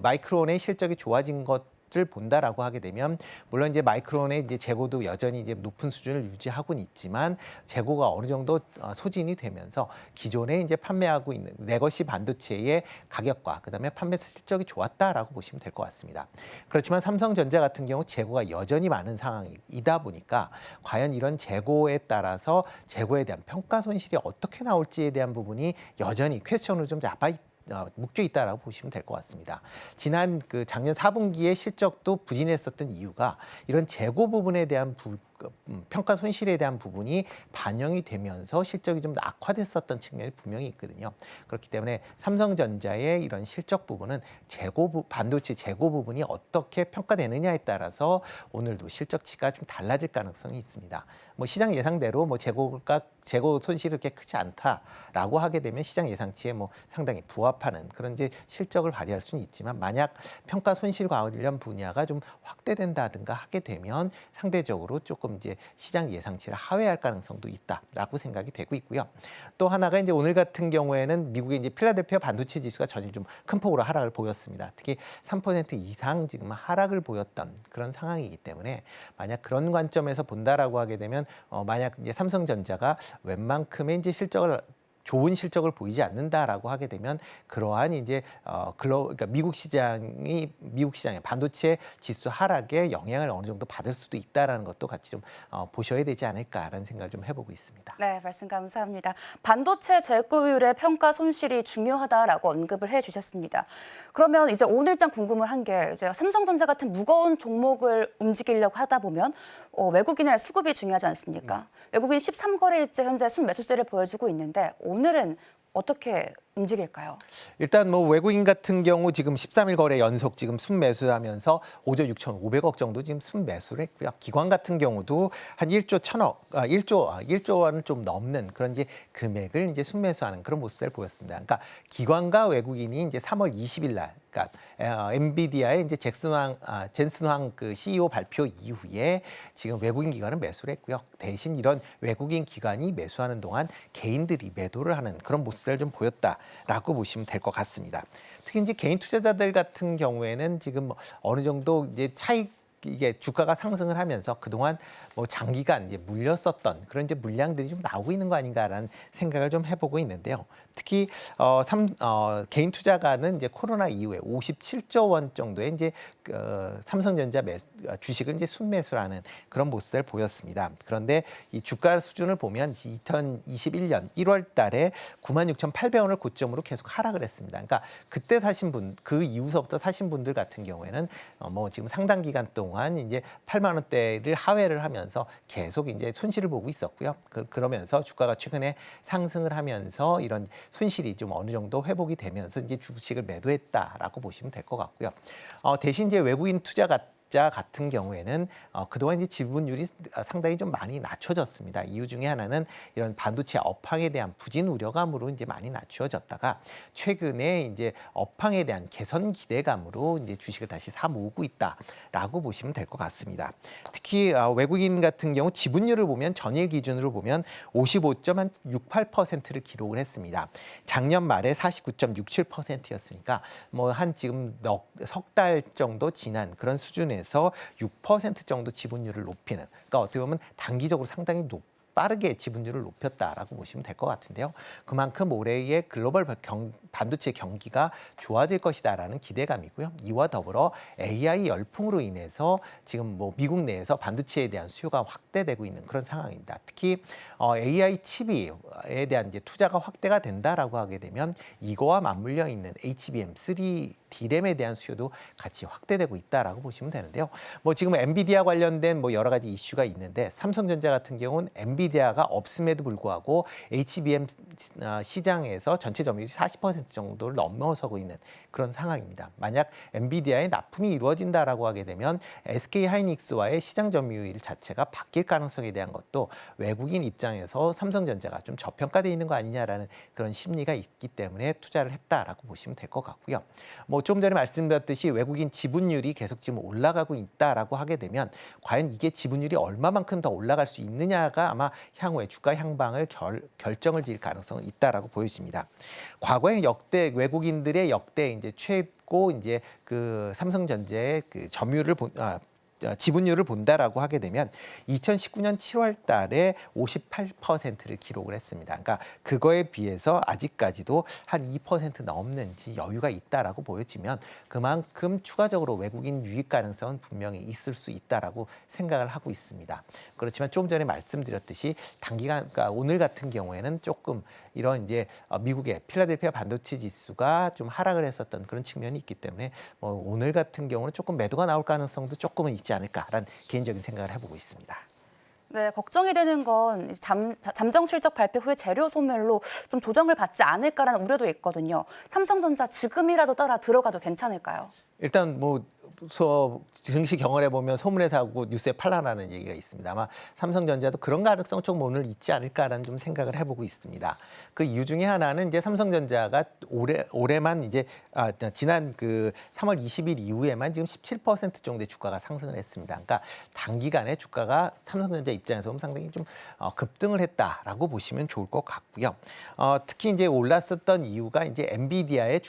마이크론의 실적이 좋아진 것을 본다라고 하게 되면 물론 이제 마이크론의 이제 재고도 여전히 이제 높은 수준을 유지하고는 있지만 재고가 어느 정도 소진이 되면서 기존에 이제 판매하고 있는 레거시 반도체의 가격과 그다음에 판매 실적이 좋았다라고 보시면 될 것 같습니다. 그렇지만 삼성전자 같은 경우 재고가 여전히 많은 상황이다 보니까 과연 이런 재고에 따라서 재고에 대한 평가 손실이 어떻게 나올지에 대한 부분이 여전히 퀘스천으로 좀 묶여 있다라고 보시면 될 것 같습니다. 지난 작년 4분기의 실적도 부진했었던 이유가 이런 재고 부분에 대한 평가 손실에 대한 부분이 반영이 되면서 실적이 좀 악화됐었던 측면이 분명히 있거든요. 그렇기 때문에 삼성전자의 이런 실적 부분은 반도체 재고 부분이 어떻게 평가되느냐에 따라서 오늘도 실적치가 좀 달라질 가능성이 있습니다. 뭐 시장 예상대로 뭐 재고 손실이 그렇게 크지 않다라고 하게 되면 시장 예상치에 뭐 상당히 부합하는 그런 이제 실적을 발휘할 수는 있지만 만약 평가 손실 관련 분야가 좀 확대된다든가 하게 되면 상대적으로 조금 이제 시장 예상치를 하회할 가능성도 있다라고 생각이 되고 있고요. 또 하나가 이제 오늘 같은 경우에는 미국의 이제 필라델피아 반도체 지수가 전일 좀 큰 폭으로 하락을 보였습니다. 특히 3% 이상 지금 하락을 보였던 그런 상황이기 때문에 만약 그런 관점에서 본다라고 하게 되면 만약 이제 삼성전자가 웬만큼의 이제 좋은 실적을 보이지 않는다라고 하게 되면 그러한 이제 그러니까 미국 시장의 반도체 지수 하락에 영향을 어느 정도 받을 수도 있다라는 것도 같이 좀 보셔야 되지 않을까라는 생각을 좀 해보고 있습니다. 네, 말씀 감사합니다. 반도체 재고율의 평가 손실이 중요하다라고 언급을 해주셨습니다. 그러면 이제 오늘장 궁금한 게 이제 삼성전자 같은 무거운 종목을 움직이려고 하다 보면 외국인의 수급이 중요하지 않습니까? 외국인 13거래일째 현재 순매수세를 보여주고 있는데 오늘은 어떻게 움직일까요? 일단 뭐 외국인 같은 경우 지금 13일 거래 연속 지금 순매수하면서 5조 6,500억 정도 지금 순매수를 했고요. 기관 같은 경우도 한 1조 원을 좀 넘는 그런 이제 금액을 이제 순매수하는 그런 모습을 보였습니다. 그러니까 기관과 외국인이 이제 3월 20일 날 그러니까 엔비디아의 이제 젠슨 황 CEO 발표 이후에 지금 외국인 기관은 매수를 했고요. 대신 이런 외국인 기관이 매수하는 동안 개인들이 매도를 하는 그런 모습을 좀 보였다라고 보시면 될 것 같습니다. 특히 이제 개인 투자자들 같은 경우에는 지금 어느 정도 이제 이게 주가가 상승을 하면서 그동안 뭐 장기간 이제 물렸었던 그런 이제 물량들이 좀 나오고 있는 거 아닌가라는 생각을 좀 해보고 있는데요. 특히 개인 투자가는 이제 코로나 이후에 57조 원 정도의 이제 삼성전자 주식을 이제 순매수하는 그런 모습을 보였습니다. 그런데 이 주가 수준을 보면 2021년 1월달에 96,800원을 고점으로 계속 하락을 했습니다. 그러니까 그때 사신 그 이후서부터 사신 분들 같은 경우에는 뭐 지금 상당 기간 동안 이제 8만 원대를 하회를 하면서 계속 이제 손실을 보고 있었고요. 그러면서 주가가 최근에 상승을 하면서 이런 손실이 좀 어느 정도 회복이 되면서 이제 주식을 매도했다라고 보시면 될 것 같고요. 대신 이제 외국인 투자자 같은 경우에는 그동안 이제 지분율이 상당히 좀 많이 낮춰졌습니다. 이유 중에 하나는 이런 반도체 업황에 대한 부진 우려감으로 이제 많이 낮추어졌다가 최근에 이제 업황에 대한 개선 기대감으로 이제 주식을 다시 사 모으고 있다라고 보시면 될 것 같습니다. 특히 외국인 같은 경우 지분율을 보면 전일 기준으로 보면 55.68%를 기록을 했습니다. 작년 말에 49.67%였으니까 뭐 한 지금 석 달 정도 지난 그런 수준에서 6% 정도 지분율을 높이는, 그러니까 어떻게 보면 단기적으로 상당히 빠르게 지분율을 높였다라고 보시면 될 것 같은데요. 그만큼 올해의 글로벌 반도체 경기가 좋아질 것이다라는 기대감이고요. 이와 더불어 AI 열풍으로 인해서 지금 뭐 미국 내에서 반도체에 대한 수요가 확대되고 있는 그런 상황입니다. 특히 AI 칩에 대한 이제 투자가 확대가 된다라고 하게 되면 이거와 맞물려 있는 HBM3 D램에 대한 수요도 같이 확대되고 있다라고 보시면 되는데요. 뭐 지금 엔비디아 관련된 뭐 여러 가지 이슈가 있는데 삼성전자 같은 경우는 엔비디아 엔비디아가 없음에도 불구하고 HBM 시장에서 전체 점유율이 40% 정도를 넘어서고 있는 그런 상황입니다. 만약 엔비디아의 납품이 이루어진다라고 하게 되면 SK 하이닉스와의 시장 점유율 자체가 바뀔 가능성에 대한 것도 외국인 입장에서 삼성전자가 좀 저평가되어 있는 거 아니냐라는 그런 심리가 있기 때문에 투자를 했다라고 보시면 될 것 같고요. 뭐 좀 전에 말씀드렸듯이 외국인 지분율이 계속 지금 올라가고 있다라고 하게 되면 과연 이게 지분율이 얼마만큼 더 올라갈 수 있느냐가 아마 향후에 주가 향방을 결정을 지을 가능성은 있다라고 보여집니다. 과거에 역대 외국인들의 역대 이제 최고 이제 그 삼성전자의 그 지분율을 본다라고 하게 되면 2019년 7월 달에 58%를 기록을 했습니다. 그러니까 그거에 비해서 아직까지도 한 2% 넘는 여유가 있다라고 보여지면 그만큼 추가적으로 외국인 유입 가능성은 분명히 있을 수 있다라고 생각을 하고 있습니다. 그렇지만 조금 전에 말씀드렸듯이 단기간, 그러니까 오늘 같은 경우에는 조금 이런 이제 미국의 필라델피아 반도체 지수가 좀 하락을 했었던 그런 측면이 있기 때문에 뭐 오늘 같은 경우는 조금 매도가 나올 가능성도 조금은 있지 않을까라는 개인적인 생각을 해보고 있습니다. 네, 걱정이 되는 건 잠정 실적 발표 후에 재료 소멸로 좀 조정을 받지 않을까라는 우려도 있거든요. 삼성전자 지금이라도 따라 들어가도 괜찮을까요? 일단 뭐 증시 경험해 보면 소문에 사고 뉴스에 팔라라는 얘기가 있습니다. 아마 삼성전자도 그런 가능성 좀 오늘 있지 않을까라는 좀 생각을 해보고 있습니다. 그 이유 중에 하나는 이제 삼성전자가 올해만 이제 지난 그 3월 20일 이후에만 지금 17% 정도의 주가가 상승을 했습니다. 그러니까 단기간에 주가가 삼성전자 입장에서 보면 상당히 좀 급등을 했다라고 보시면 좋을 것 같고요. 특히 이제 올랐었던 이유가 이제 엔비디아의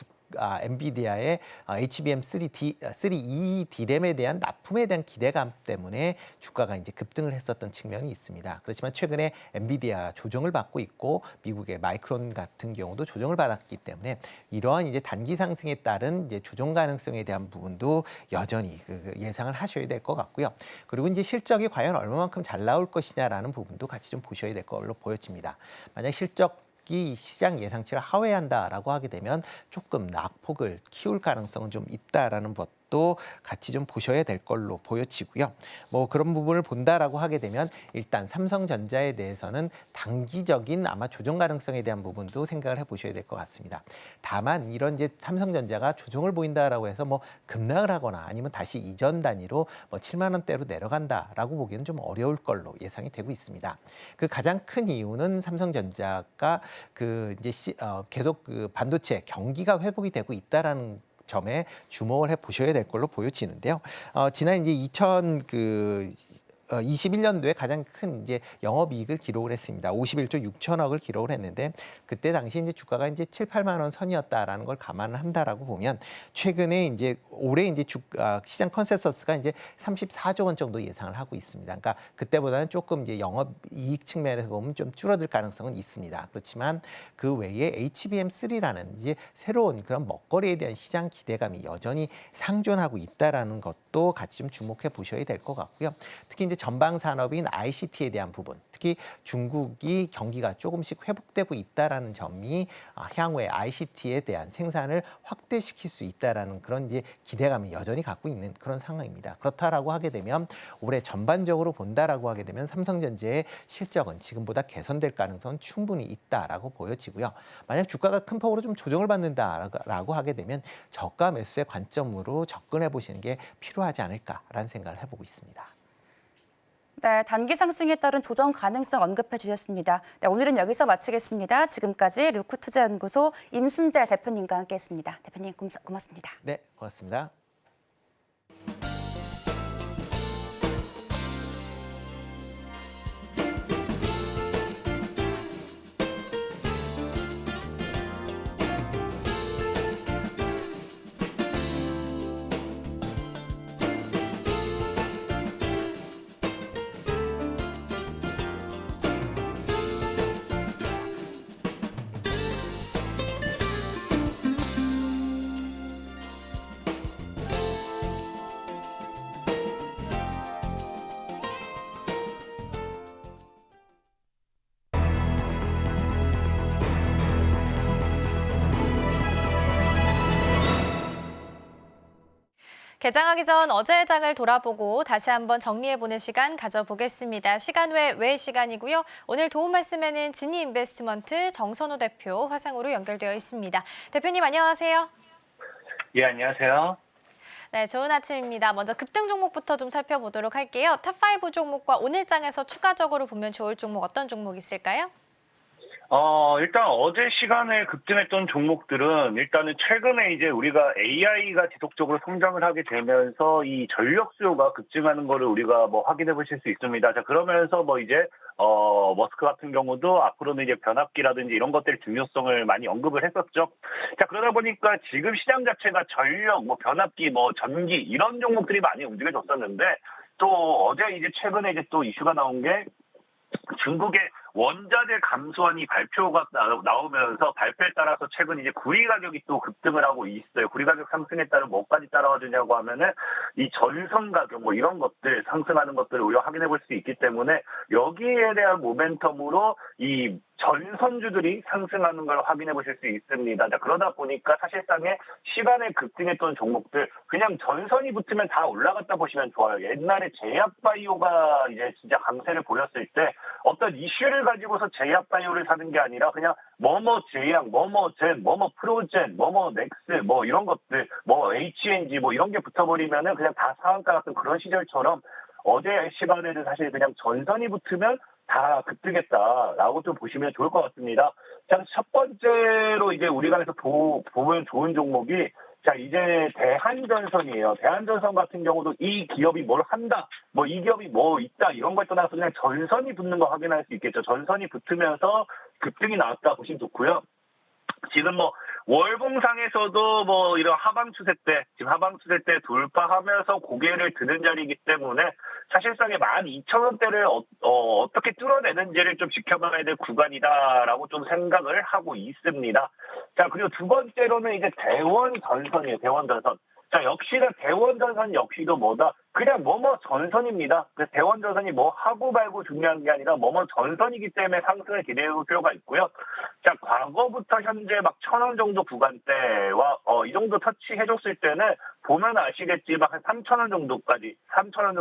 HBM3E D램에 대한 납품에 대한 기대감 때문에 주가가 이제 급등을 했었던 측면이 있습니다. 그렇지만 최근에 엔비디아 조정을 받고 있고 미국의 마이크론 같은 경우도 조정을 받았기 때문에 이러한 이제 단기 상승에 따른 이제 조정 가능성에 대한 부분도 여전히 예상을 하셔야 될 것 같고요. 그리고 이제 실적이 과연 얼마만큼 잘 나올 것이냐라는 부분도 같이 좀 보셔야 될 걸로 보여집니다. 만약 실적이 시장 예상치를 하회한다라고 하게 되면 조금 낙폭을 키울 가능성은 좀 있다라는 것도 같이 좀 보셔야 될 걸로 보여지고요. 뭐 그런 부분을 본다라고 하게 되면 일단 삼성전자에 대해서는 단기적인 아마 조정 가능성에 대한 부분도 생각을 해보셔야 될 것 같습니다. 다만 이런 이제 삼성전자가 조정을 보인다라고 해서 뭐 급락을 하거나 아니면 다시 이전 단위로 뭐 7만 원대로 내려간다라고 보기는 좀 어려울 걸로 예상이 되고 있습니다. 그 가장 큰 이유는 삼성전자가 계속 그 반도체 경기가 회복이 되고 있다라는 점에 주목을 해 보셔야 될 걸로 보여지는데요. 지난 이제 21년도에 가장 큰 이제 영업이익을 기록을 했습니다. 51조 6천억을 기록을 했는데 그때 당시 이제 주가가 이제 7, 8만 원 선이었다라는 걸 감안을 한다라고 보면 최근에 이제 올해 이제 시장 컨센서스가 이제 34조 원 정도 예상을 하고 있습니다. 그러니까 그때보다는 조금 이제 영업이익 측면에서 보면 좀 줄어들 가능성은 있습니다. 그렇지만 그 외에 HBM3라는 이제 새로운 그런 먹거리에 대한 시장 기대감이 여전히 상존하고 있다라는 것도 같이 좀 주목해 보셔야 될 것 같고요. 특히 이제 전방 산업인 ICT에 대한 부분, 특히 중국이 경기가 조금씩 회복되고 있다라는 점이 향후에 ICT에 대한 생산을 확대시킬 수 있다라는 그런 이제 기대감이 여전히 갖고 있는 그런 상황입니다. 그렇다라고 하게 되면 올해 전반적으로 본다라고 하게 되면 삼성전자의 실적은 지금보다 개선될 가능성은 충분히 있다라고 보여지고요. 만약 주가가 큰 폭으로 좀 조정을 받는다라고 하게 되면 저가 매수의 관점으로 접근해 보시는 게 필요하지 않을까라는 생각을 해보고 있습니다. 네, 단기 상승에 따른 조정 가능성 언급해 주셨습니다. 네, 오늘은 여기서 마치겠습니다. 지금까지 루크투자연구소 임순재 대표님과 함께했습니다. 대표님 고맙습니다. 네, 고맙습니다. 개장하기 전 어제의 장을 돌아보고 다시 한번 정리해보는 시간 가져보겠습니다. 시간 외 시간이고요. 오늘 도움 말씀에는 진이인베스트먼트 정선호 대표 화상으로 연결되어 있습니다. 대표님 안녕하세요. 예, 안녕하세요. 네, 좋은 아침입니다. 먼저 급등 종목부터 좀 살펴보도록 할게요. 탑5 종목과 오늘 장에서 추가적으로 보면 좋을 종목 어떤 종목 있을까요? 일단 어제 시간에 급등했던 종목들은 일단은 최근에 이제 우리가 AI가 지속적으로 성장을 하게 되면서 이 전력 수요가 급증하는 거를 우리가 뭐 확인해 보실 수 있습니다. 자, 그러면서 뭐 이제 머스크 같은 경우도 앞으로는 이제 변압기라든지 이런 것들의 중요성을 많이 언급을 했었죠. 자, 그러다 보니까 지금 시장 자체가 전력, 뭐 변압기, 뭐 전기 이런 종목들이 많이 움직여졌었는데 또 어제 이제 최근에 이제 또 이슈가 나온 게 중국의 원자재 감소한이 발표가 나오면서 발표에 따라서 최근 이제 구리 가격이 또 급등을 하고 있어요. 구리 가격 상승에 따른 뭐까지 따라와 주냐고 하면은 이 전선 가격 뭐 이런 것들 상승하는 것들을 우리가 확인해 볼 수 있기 때문에 여기에 대한 모멘텀으로 이 전선주들이 상승하는 걸 확인해 보실 수 있습니다. 자, 그러다 보니까 사실상의 시간에 급등했던 종목들 그냥 전선이 붙으면 다 올라갔다 보시면 좋아요. 옛날에 제약바이오가 이제 진짜 강세를 보였을 때 어떤 이슈를 가지고서 제약바이오를 사는 게 아니라 그냥 뭐뭐 제약, 뭐뭐 젠, 뭐뭐 프로젠, 뭐뭐 넥스 뭐 이런 것들 뭐 HNG 뭐 이런 게 붙어버리면은 그냥 다 상한가 같은 그런 시절처럼 어제 시간에는 사실 그냥 전선이 붙으면 다 급등했다라고 좀 보시면 좋을 것 같습니다. 자, 첫 번째로 이제 우리가 해서 보면 좋은 종목이 자, 이제 대한전선이에요. 대한전선 같은 경우도 이 기업이 뭘 한다, 뭐 이 기업이 뭐 있다 이런 걸 떠나서 그냥 전선이 붙는 거 확인할 수 있겠죠. 전선이 붙으면서 급등이 나왔다 보시면 좋고요. 지금 뭐 월봉상에서도 뭐 이런 하방 추세 때 지금 하방 추세 때 돌파하면서 고개를 드는 자리이기 때문에 사실상의 12,000원대를 어떻게 뚫어내는지를 좀 지켜봐야 될 구간이다라고 좀 생각을 하고 있습니다. 자, 그리고 두 번째로는 이제 대원전선이에요. 대원전선. 자, 역시나 대원전선 역시도 뭐다? 그냥 뭐뭐 전선입니다. 그래서 대원전선이 뭐 하고 말고 중요한 게 아니라 뭐뭐 전선이기 때문에 상승을 기대해 볼 필요가 있고요. 자, 과거부터 현재 막 1,000원 정도 구간대와 이 정도 터치해줬을 때는 보면 아시겠지만 한 3,000원 정도까지, 3,000원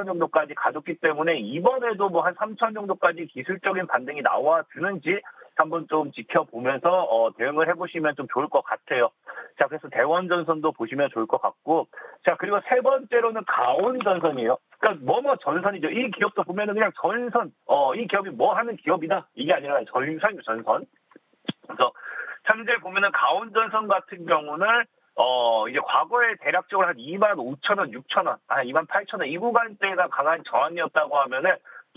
정도까지 가졌기 때문에 이번에도 뭐 한 3,000원 정도까지 기술적인 반등이 나와 주는지 한번 좀 지켜보면서 대응을 해보시면 좀 좋을 것 같아요. 자, 그래서 대원전선도 보시면 좋을 것 같고, 자, 그리고 세 번째로는 가온전선이에요. 그러니까 뭐뭐 전선이죠. 이 기업도 보면은 그냥 전선, 이 기업이 뭐 하는 기업이다 이게 아니라 전선. 그래서 현재 보면은 가온전선 같은 경우는 이제 과거에 대략적으로 한 25,000원, 6,000원, 28,000원 이 구간대가 강한 저항이었다고 하면은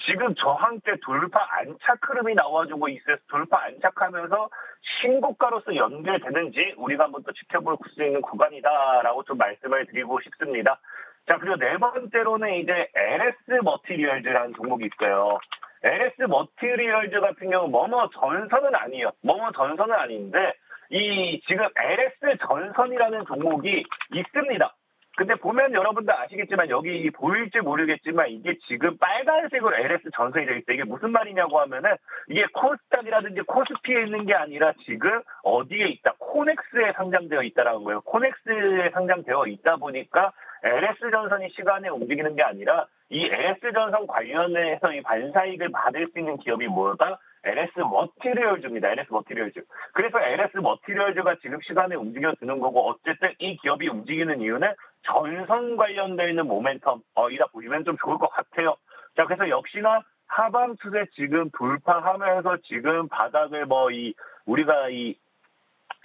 지금 저항대 돌파 안착 흐름이 나와주고 있어요. 돌파 안착하면서 신고가로서 연결되는지 우리가 한번 또 지켜볼 수 있는 구간이다라고 좀 말씀을 드리고 싶습니다. 자, 그리고 네 번째로는 이제 LS 머티리얼즈라는 종목이 있어요. LS 머티리얼즈 같은 경우 뭐뭐 전선은 아니에요. 뭐뭐 전선은 아닌데 이 지금 LS 전선이라는 종목이 있습니다. 근데 보면 여러분들 아시겠지만 여기 보일지 모르겠지만 이게 지금 빨간색으로 LS 전선이 되어 있어요. 이게 무슨 말이냐고 하면은 이게 코스닥이라든지 코스피에 있는 게 아니라 지금 어디에 있다? 코넥스에 상장되어 있다라는 거예요. 코넥스에 상장되어 있다 보니까 LS 전선이 시간에 움직이는 게 아니라 이 LS 전선 관련해서 이 반사이익을 받을 수 있는 기업이 뭐다? LS 머티리얼즈입니다. LS 머티리얼즈. 그래서 LS 머티리얼즈가 지금 시간에 움직여주는 거고 어쨌든 이 기업이 움직이는 이유는 전선 관련되어 있는 모멘텀 이다 보시면 좀 좋을 것 같아요. 자, 그래서 역시나 하방 추세 지금 돌파하면서 지금 바닥을 우리가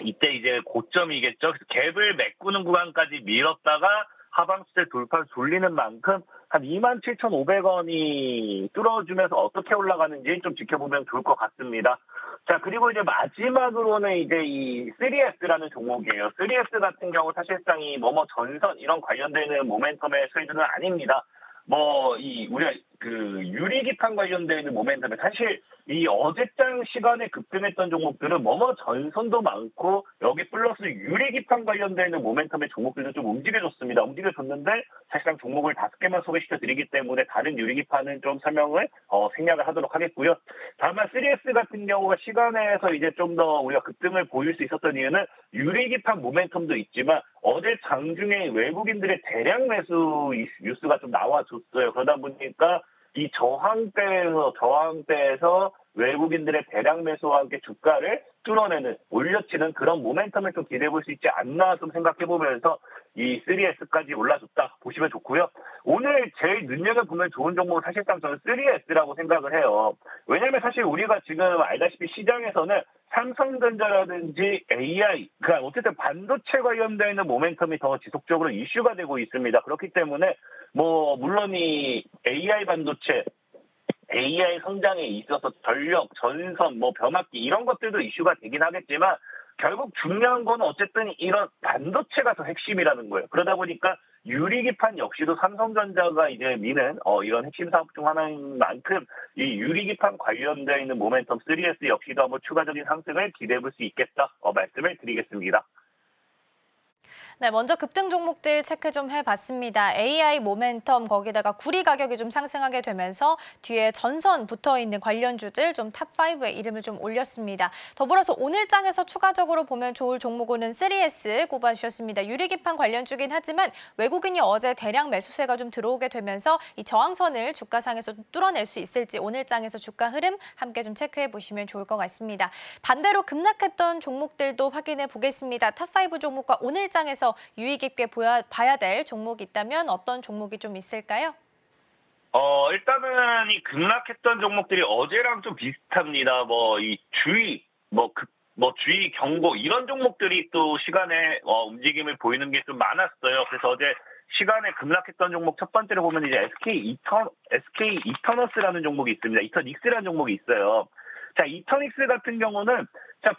이때 이제 고점이겠죠. 그래서 갭을 메꾸는 구간까지 밀었다가 하방 추세 돌파 돌리는 만큼 한 27,500원이 뚫어주면서 어떻게 올라가는지 좀 지켜보면 좋을 것 같습니다. 자, 그리고 이제 마지막으로는 이제 이 3S라는 종목이에요. 3S 같은 경우 사실상 이 뭐뭐 전선 이런 관련되는 모멘텀의 트레이드는 아닙니다. 우리가 그 유리기판 관련되어 있는 모멘텀에 사실 이 어제장 시간에 급등했던 종목들은 전선도 많고 여기 플러스 유리기판 관련되어 있는 모멘텀의 종목들도 좀 움직여줬는데 사실상 종목을 5개만 소개시켜 드리기 때문에 다른 유리기판은 좀 설명을 생략을 하도록 하겠고요. 다만 3S 같은 경우가 시간에서 이제 좀 더 우리가 급등을 보일 수 있었던 이유는 유리기판 모멘텀도 있지만 어제 장중에 외국인들의 대량 매수 뉴스가 좀 나와줬어요. 그러다 보니까 이 저항대에서 외국인들의 대량 매수와 함께 주가를 뚫어내는, 올려치는 그런 모멘텀을 좀 기대해 볼 수 있지 않나 좀 생각해 보면서 이 3S까지 올라줬다 보시면 좋고요. 오늘 제일 눈여겨보면 좋은 종목은 사실상 저는 3S라고 생각을 해요. 왜냐하면 사실 우리가 지금 알다시피 시장에서는 삼성전자라든지 AI, 그러니까 어쨌든 반도체 관련되어 있는 모멘텀이 더 지속적으로 이슈가 되고 있습니다. 그렇기 때문에 물론 이 AI 반도체, AI 성장에 있어서 전력, 전선, 변압기 이런 것들도 이슈가 되긴 하겠지만 결국 중요한 건 어쨌든 이런 반도체가 더 핵심이라는 거예요. 그러다 보니까 유리기판 역시도 삼성전자가 이제 미는 이런 핵심 사업 중 하나인 만큼 이 유리기판 관련되어 있는 모멘텀 3S 역시도 한번 추가적인 상승을 기대해 볼 수 있겠다 말씀을 드리겠습니다. 네, 먼저 급등 종목들 체크 좀 해봤습니다. AI 모멘텀 거기다가 구리 가격이 좀 상승하게 되면서 뒤에 전선 붙어있는 관련주들 좀 탑5에 이름을 좀 올렸습니다. 더불어서 오늘 장에서 추가적으로 보면 좋을 종목은 3S 꼽아주셨습니다. 유리기판 관련주긴 하지만 외국인이 어제 대량 매수세가 좀 들어오게 되면서 이 저항선을 주가상에서 좀 뚫어낼 수 있을지 오늘 장에서 주가 흐름 함께 좀 체크해 보시면 좋을 것 같습니다. 반대로 급락했던 종목들도 확인해 보겠습니다. 탑5 종목과 오늘 장에서 유의 깊게 봐야 될 종목이 있다면 어떤 종목이 좀 있을까요? 일단은 이 급락했던 종목들이 어제랑 좀 비슷합니다. 이 주의, 주의 경고 이런 종목들이 또 시간에 움직임을 보이는 게 좀 많았어요. 그래서 어제 시간에 급락했던 종목 첫 번째로 보면 이제 SK 이터너스라는 종목이 있습니다. 이터닉스라는 종목이 있어요. 자, 이터닉스 같은 경우는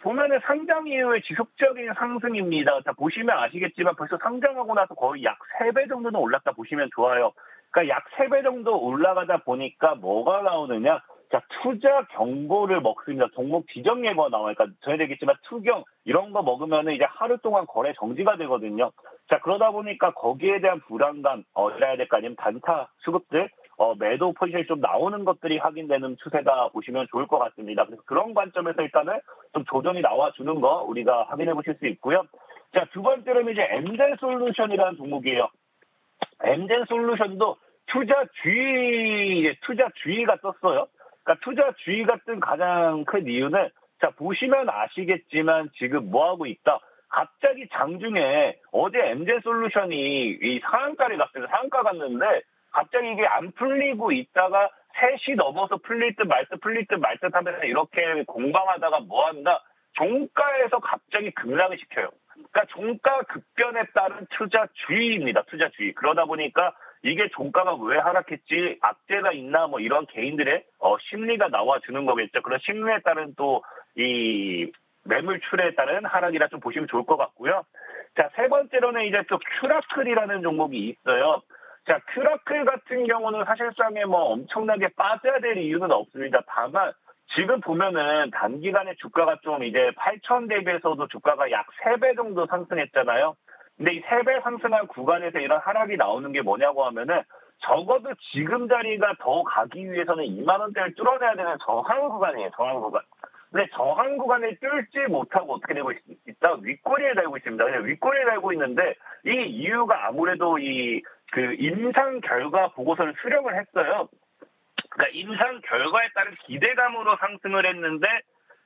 보면은 상장 이후에 지속적인 상승입니다. 자, 보시면 아시겠지만 벌써 상장하고 나서 거의 약 3배 정도는 올랐다 보시면 좋아요. 그러니까 약 3배 정도 올라가다 보니까 뭐가 나오느냐? 자, 투자 경고를 먹습니다. 종목 지정 예고가 나와요. 그러니까 전에 얘기했지만 투경 이런 거 먹으면 이제 하루 동안 거래 정지가 되거든요. 자, 그러다 보니까 거기에 대한 불안감, 이래야 될 거 아니면 단타 수급들, 매도 포지션이 좀 나오는 것들이 확인되는 추세다 보시면 좋을 것 같습니다. 그래서 그런 관점에서 일단은 좀 조정이 나와주는 거 우리가 확인해 보실 수 있고요. 자, 두 번째로는 이제 엠젠솔루션이라는 종목이에요. 엠젠솔루션도 투자 주의가 떴어요. 그러니까 투자 주의가 뜬 가장 큰 이유는 자, 보시면 아시겠지만 지금 뭐 하고 있다. 갑자기 장중에 어제 엠젠솔루션이 이 상한가를 갔습니다. 상한가 갔는데 갑자기 이게 안 풀리고 있다가 3시 넘어서 풀릴 듯 말 듯 하면서 이렇게 공방하다가 뭐 한다? 종가에서 갑자기 급락을 시켜요. 그러니까 종가 급변에 따른 투자주의입니다. 투자주의. 그러다 보니까 이게 종가가 왜 하락했지? 악재가 있나? 이런 개인들의 심리가 나와주는 거겠죠. 그런 심리에 따른 또 이 매물출에 따른 하락이라 좀 보시면 좋을 것 같고요. 자, 세 번째로는 이제 또 큐라클이라는 종목이 있어요. 자, 큐라클 같은 경우는 사실상에 엄청나게 빠져야 될 이유는 없습니다. 다만 지금 보면은 단기간에 주가가 좀 이제 8천 대비해서도 주가가 약 3배 정도 상승했잖아요. 근데 이 3배 상승한 구간에서 이런 하락이 나오는 게 뭐냐고 하면은 적어도 지금 자리가 더 가기 위해서는 2만 원대를 뚫어내야 되는 저항 구간이에요. 저항 구간. 근데 저항 구간을 뚫지 못하고 어떻게 되고 있다? 윗꼬리에 달고 있습니다. 그냥 윗꼬리에 달고 있는데 이 이유가 아무래도 그 임상 결과 보고서를 수령을 했어요. 그러니까 임상 결과에 따른 기대감으로 상승을 했는데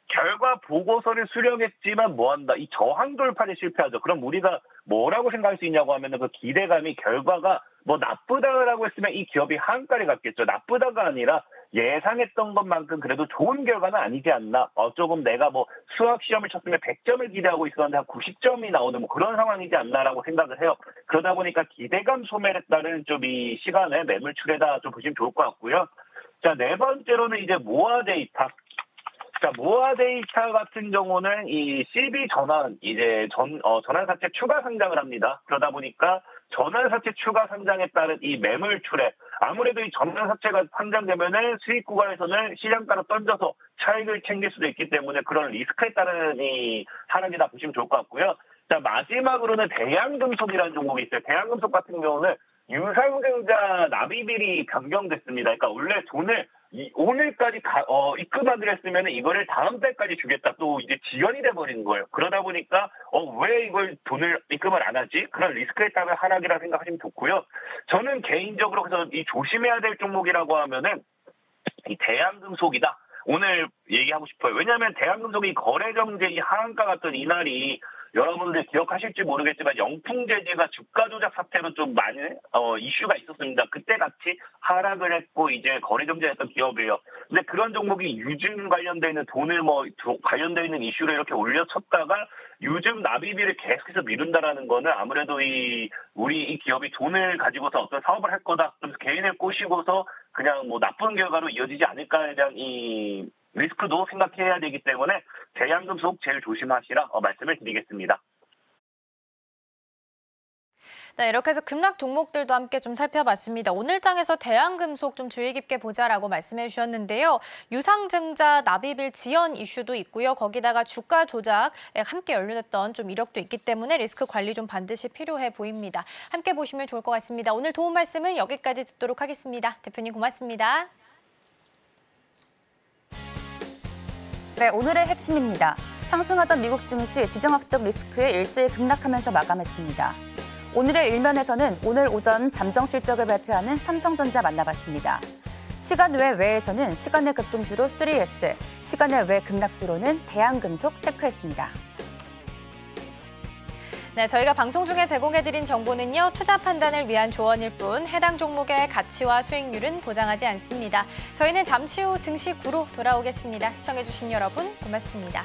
결과 보고서를 수령했지만 뭐 한다? 이 저항 돌파에 실패하죠. 그럼 우리가 뭐라고 생각할 수 있냐고 하면은 그 기대감이 결과가 나쁘다라고 했으면 이 기업이 하한가를 갔겠죠. 나쁘다가 아니라 예상했던 것만큼 그래도 좋은 결과는 아니지 않나. 조금 내가 수학 시험을 쳤으면 100점을 기대하고 있었는데 한 90점이 나오는 그런 상황이지 않나라고 생각을 해요. 그러다 보니까 기대감 소멸에 따른 좀 이 시간에 매물출에다 좀 보시면 좋을 것 같고요. 자, 네 번째로는 이제 모아 데이터. 자, 모아 데이터 같은 경우는 이 CB 전환, 전환사채 추가 상장을 합니다. 그러다 보니까 전환사채 추가 상장에 따른 이 매물 출회, 아무래도 이 전환사채가 상장되면은 수익 구간에서는 시장가로 던져서 차익을 챙길 수도 있기 때문에 그런 리스크에 따른 이 하락이다 보시면 좋을 것 같고요. 자, 마지막으로는 대양금속이라는 종목이 있어요. 대양금속 같은 경우는 유상증자 납입일이 변경됐습니다. 그러니까 원래 돈을 오늘까지 입금하기로 했으면 이거를 다음 달까지 주겠다. 또 이제 지연이 돼버리는 거예요. 그러다 보니까 왜 이걸 돈을 입금을 안 하지? 그런 리스크에 따른 하락이라 생각하시면 좋고요. 저는 개인적으로 그래서 이 조심해야 될 종목이라고 하면은 이 대양금속이다. 오늘 얘기하고 싶어요. 왜냐하면 대한금속이 거래정제 이 하한가 같던 이날이 여러분들 기억하실지 모르겠지만 영풍제재가 주가 조작 사태로 좀 많이 이슈가 있었습니다. 그때 같이 하락을 했고 이제 거래정제했던 기업이에요. 근데 그런 종목이 유증 관련돼 있는 돈을 관련돼 있는 이슈를 이렇게 올려쳤다가 유증 납입일을 계속해서 미룬다라는 거는 아무래도 우리 이 기업이 돈을 가지고서 어떤 사업을 할 거다. 그래서 개인을 꼬시고서 그냥 나쁜 결과로 이어지지 않을까에 대한 이 리스크도 생각해야 되기 때문에 대양금속 제일 조심하시라 말씀을 드리겠습니다. 네, 이렇게 해서 급락 종목들도 함께 좀 살펴봤습니다. 오늘 장에서 대양금속 좀 주의 깊게 보자라고 말씀해 주셨는데요. 유상증자 납입일 지연 이슈도 있고요. 거기다가 주가 조작에 함께 연루됐던 좀 이력도 있기 때문에 리스크 관리 좀 반드시 필요해 보입니다. 함께 보시면 좋을 것 같습니다. 오늘 도움 말씀은 여기까지 듣도록 하겠습니다. 대표님 고맙습니다. 네, 오늘의 핵심입니다. 상승하던 미국 증시 지정학적 리스크에 일제히 급락하면서 마감했습니다. 오늘의 일면에서는 오늘 오전 잠정 실적을 발표하는 삼성전자 만나봤습니다. 시간 외에서는 시간의 급등주로 3S, 시간의 외 급락주로는 대양금속 체크했습니다. 네, 저희가 방송 중에 제공해드린 정보는요. 투자 판단을 위한 조언일 뿐 해당 종목의 가치와 수익률은 보장하지 않습니다. 저희는 잠시 후 증시 구로 돌아오겠습니다. 시청해주신 여러분 고맙습니다.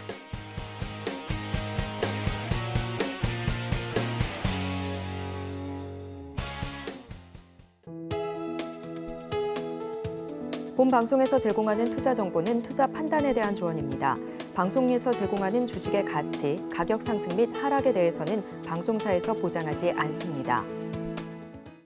본 방송에서 제공하는 투자 정보는 투자 판단에 대한 조언입니다. 방송에서 제공하는 주식의 가치, 가격 상승 및 하락에 대해서는 방송사에서 보장하지 않습니다.